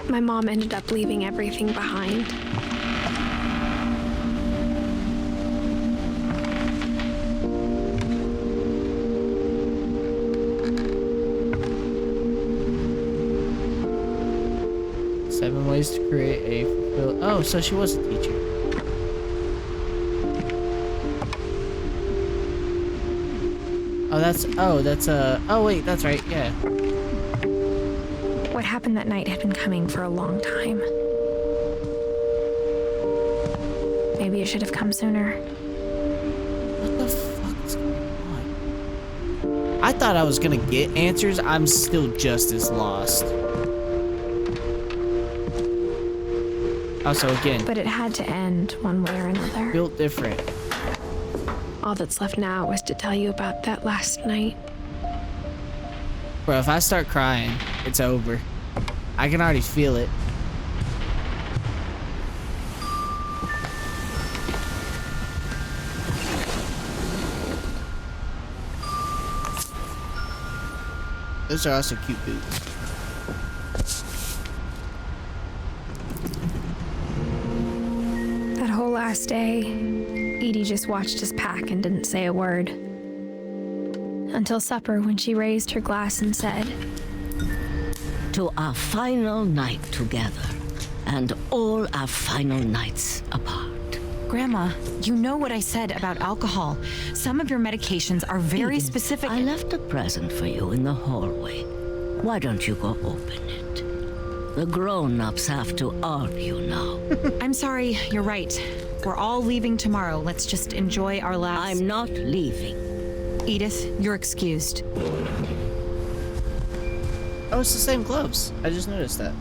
My mom ended up leaving everything behind. Seven ways to create a fulfilled... Oh, so she was a teacher. Oh, wait, that's right, yeah. What happened that night had been coming for a long time. Maybe it should have come sooner. What the fuck is going on? I thought I was gonna get answers. I'm still just as lost. Also, again... But it had to end one way or another. Built different. All that's left now is to tell you about that last night. Bro, if I start crying, it's over. I can already feel it. Those are also cute boots. That whole last day, Edie just watched us pack and didn't say a word. Until supper, when she raised her glass and said, "To our final night together, and all our final nights apart." Grandma, you know what I said about alcohol. Some of your medications are very Edith, specific. I left a present for you in the hallway. Why don't you go open it? The grown-ups have to argue now. I'm sorry, you're right. We're all leaving tomorrow. Let's just enjoy our last... I'm not leaving. Edith, you're excused. Oh, it's the same gloves. I just noticed that.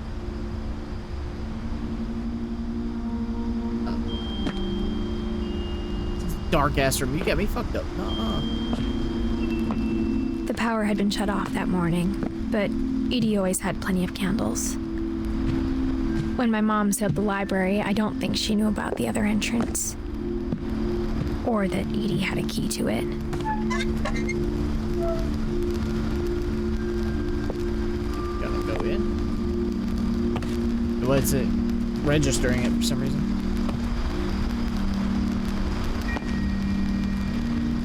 Dark ass room. You got me fucked up. The power had been shut off that morning, but Edie always had plenty of candles. When my mom sailed the library, I don't think she knew about the other entrance. Or that Edie had a key to it. Gonna go in. What's it? Registering it for some reason.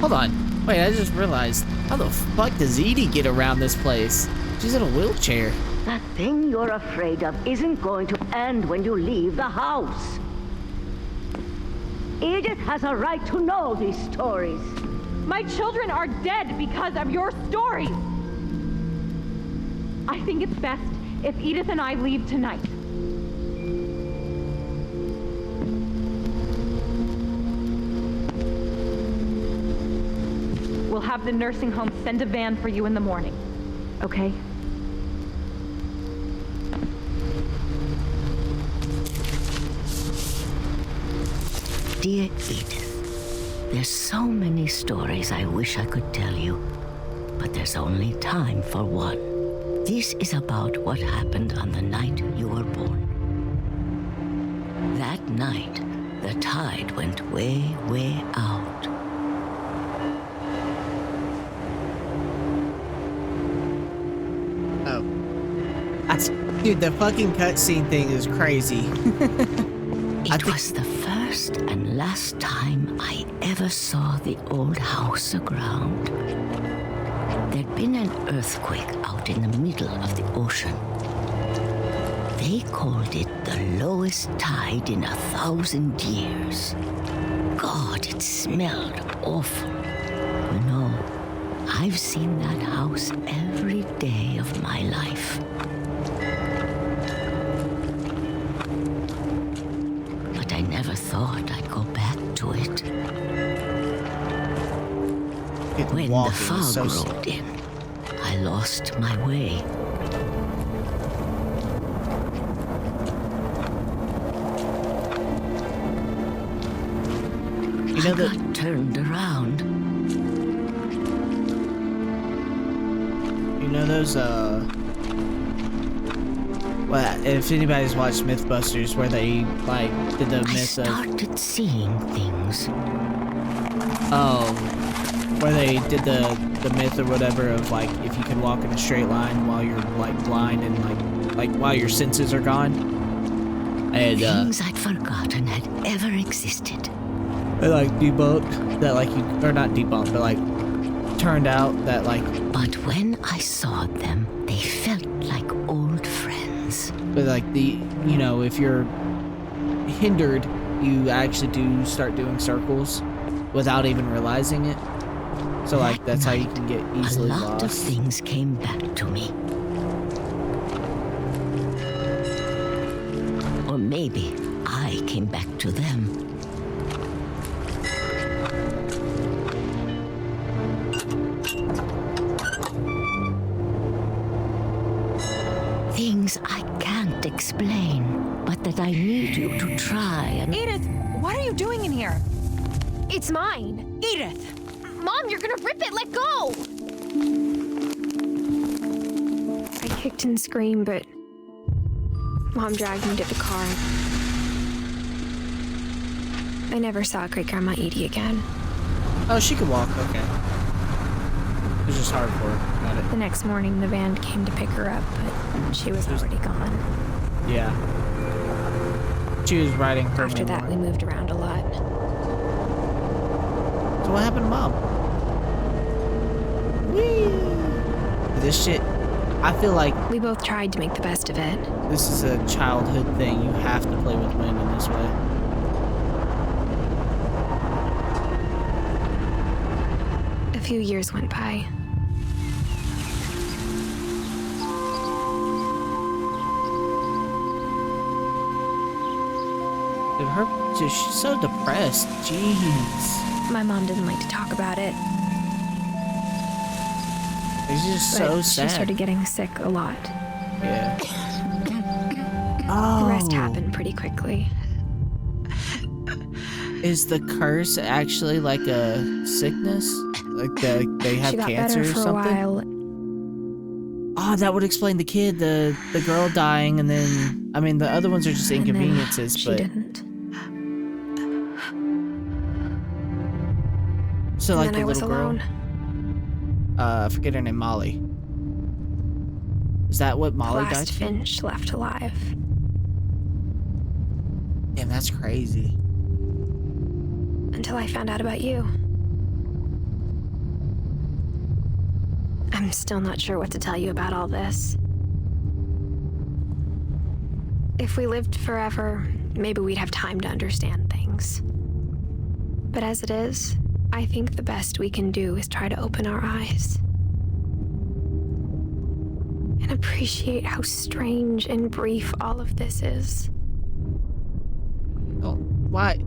Hold on. Wait, I just realized. How the fuck does Edie get around this place? She's in a wheelchair. That thing you're afraid of isn't going to end when you leave the house. Edith has a right to know these stories. My children are dead because of your stories. I think it's best if Edith and I leave tonight. We'll have the nursing home send a van for you in the morning, okay? Dear Edith, there's so many stories I wish I could tell you, but there's only time for one. This is about what happened on the night you were born. That night, the tide went way, way out. Dude, the fucking cutscene thing is crazy. It was the first and last time I ever saw the old house aground. There'd been an earthquake out in the middle of the ocean. They called it the lowest tide in 1,000 years. God, it smelled awful. You know, I've seen that house every day of my life. But I never thought I'd go back to it. When the fog rolled in, I lost my way. I got turned around. You know those, well, if anybody's watched Mythbusters, where they, like, did the myth of... I started seeing things. Oh, where they did the myth or whatever of, like, if you could walk in a straight line while you're, like, blind and, like while your senses are gone. And, things I'd forgotten had ever existed. They, like, debunked that, like, you... Or not debunked, but, like, turned out that, like... But when I saw them, they felt like old friends. But, like, you know, if you're hindered, you actually do start doing circles without even realizing it. So, like, that's how you can get easily lost. A lot of things came back to me. Or maybe I came back to them. Things I can't explain, but that I need you to try and... Edith, what are you doing in here? It's mine. Edith! Mom, you're gonna rip it! Let go! I kicked and screamed, but Mom dragged me to the car. I never saw Great Grandma Edie again. Oh, she could walk, okay. It was just hard for her. Got it. The next morning, the van came to pick her up, but she was already gone. Yeah. She was riding her After that, we moved around a lot. So what happened to Mom? Whee! This shit, I feel like... We both tried to make the best of it. This is a childhood thing. You have to play with wind in this way. A few years went by. She's so depressed. Jeez. My mom didn't like to talk about it. It's just so sad. She started getting sick a lot. Yeah. Oh. The rest happened pretty quickly. Is the curse actually like a sickness? Like they have cancer or something? She got better for a while. Oh, that would explain the kid, the girl dying, and then I mean the other ones are just inconveniences, she but didn't. So and like then the little girl. Alone. I forget her name, Molly. Is that what Molly died? Last Finch left alive. Damn, that's crazy. Until I found out about you. I'm still not sure what to tell you about all this. If we lived forever, maybe we'd have time to understand things. But as it is, I think the best we can do is try to open our eyes. And appreciate how strange and brief all of this is. Oh, why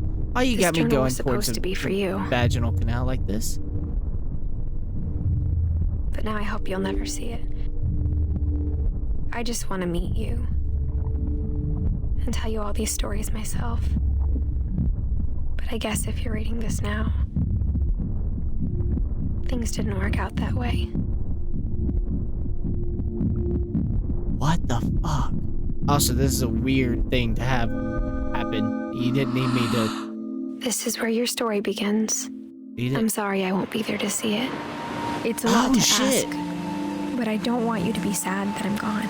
you got me going towards to be for you. Vaginal canal like this? But now I hope you'll never see it. I just want to meet you. And tell you all these stories myself. But I guess if you're reading this now, things didn't work out that way. What the fuck? Also, this is a weird thing to have happen. You didn't need me to... This is where your story begins. I'm sorry I won't be there to see it. It's a lot to ask, but I don't want you to be sad that I'm gone.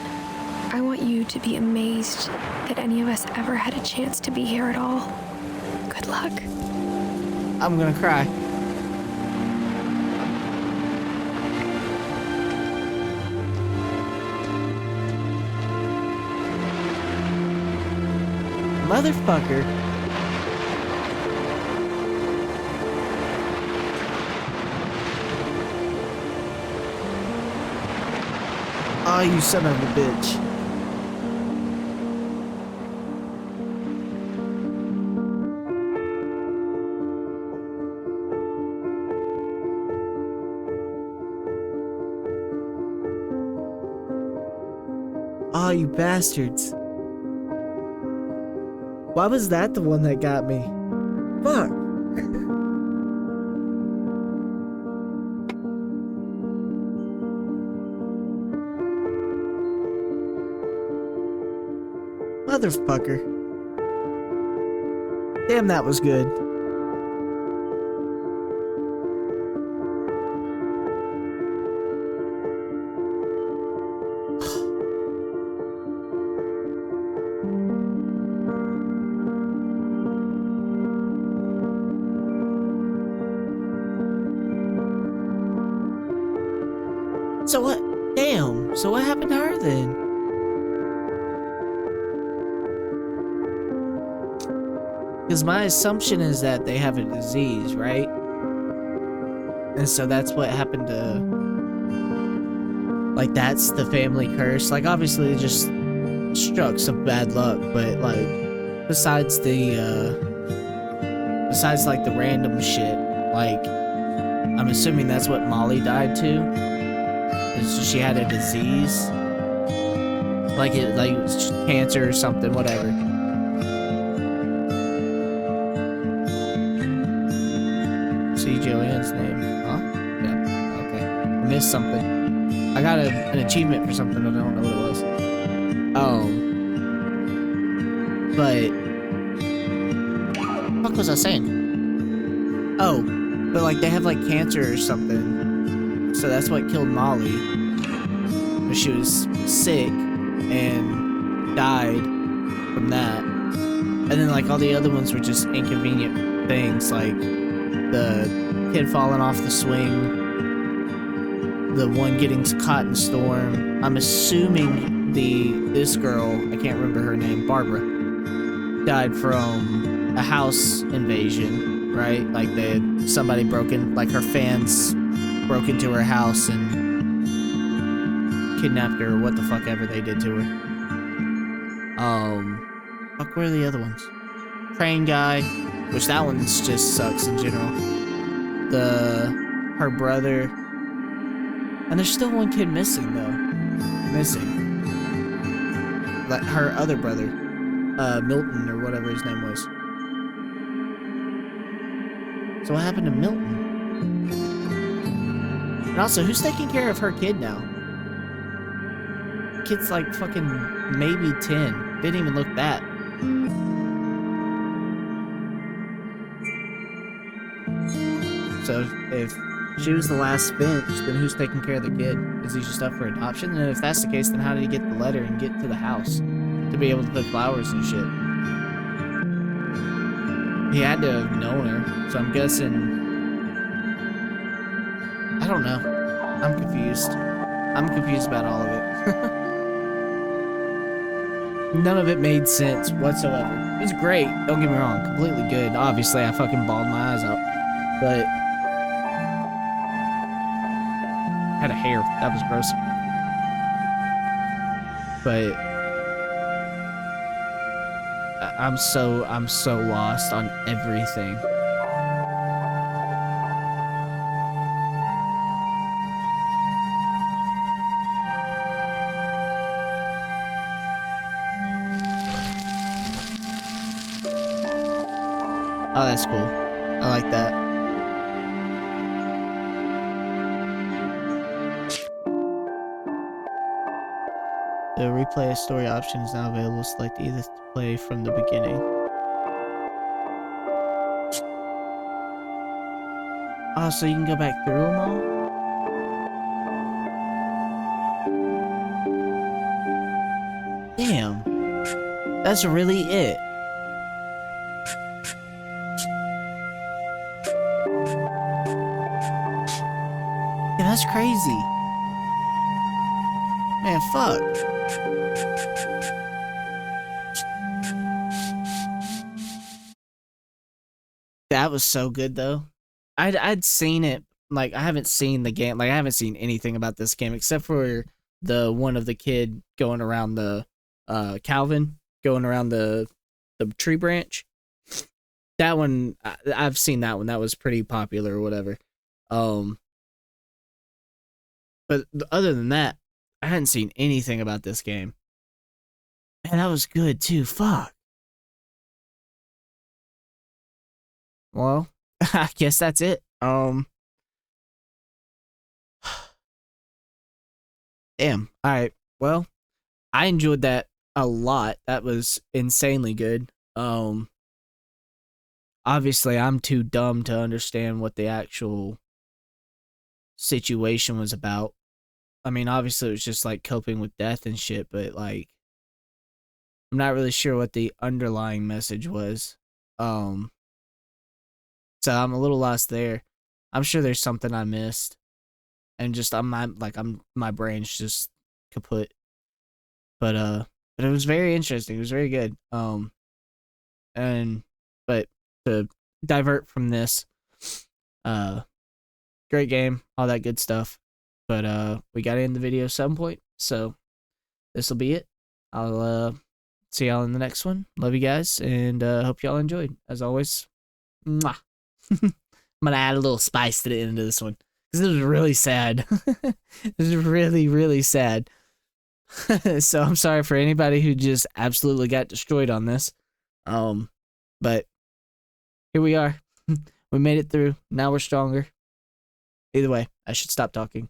I want you to be amazed that any of us ever had a chance to be here at all. Good luck. I'm gonna cry. Motherfucker. Oh, you son of a bitch. Oh, you bastards. Why was that the one that got me? Fuck. Motherfucker. Damn, that was good. So what? Damn. So what happened to her then? Because my assumption is that they have a disease, right? And so that's what happened to... Like, that's the family curse. Like, obviously, it just struck some bad luck, but, like, besides the, besides, like, the random shit, like, I'm assuming that's what Molly died to. So she had a disease, like it was cancer or something, whatever. See Joanne's name, huh? Yeah, okay. I missed something. I got an achievement for something, I don't know what it was. But what the fuck was I saying? Oh, but like they have like cancer or something, so that's what killed Molly. She was sick and died from that. And then like all the other ones were just inconvenient things, like the kid falling off the swing, the one getting caught in storm. I'm assuming this girl, I can't remember her name, Barbara, died from a house invasion, right? Like somebody broke in, like her fans broke into her house and kidnapped her, or what the fuck ever they did to her. Fuck, where are the other ones? Train guy, which that one just sucks in general. Her brother, and there's still one kid missing though. Like her other brother, Milton or whatever his name was. So what happened to Milton? And also, who's taking care of her kid now? Kid's like fucking maybe 10. Didn't even look that. So if she was the last Finch, then who's taking care of the kid? Is he just up for adoption? And if that's the case, then how did he get the letter and get to the house to be able to put flowers and shit? He had to have known her, so I'm guessing... I don't know. I'm confused. I'm confused about all of it. None of it made sense whatsoever. It was great, don't get me wrong, completely good. Obviously, I fucking bawled my eyes out, but had a hair, that was gross. But I'm so lost on everything. Oh, that's cool. I like that. The replay a story option is now available. Select Edith to play from the beginning. Oh, so you can go back through them all? That's really it. Yeah, that's crazy. Man, fuck. That was so good though. I'd seen it, like I haven't seen the game, like I haven't seen anything about this game except for the one of the kid going around the Calvin going around the tree branch. That one I've seen that one. That was pretty popular or whatever. But other than that, I hadn't seen anything about this game. Man, that was good too. Fuck. Well, I guess that's it. Damn. All right. Well, I enjoyed that a lot. That was insanely good. Obviously, I'm too dumb to understand what the actual situation was about. I mean, obviously, it was just like coping with death and shit, but like, I'm not really sure what the underlying message was. So I'm a little lost there. I'm sure there's something I missed, and just my brain's just kaput. But it was very interesting. It was very good. But to divert from this, great game, all that good stuff. But we got to end the video at some point, so this will be it. I'll see y'all in the next one. Love you guys, and hope y'all enjoyed. As always, mwah. I'm gonna add a little spice to the end of this one because this was really sad. This is really, really sad. So I'm sorry for anybody who just absolutely got destroyed on this. But here we are. We made it through. Now we're stronger. Either way, I should stop talking.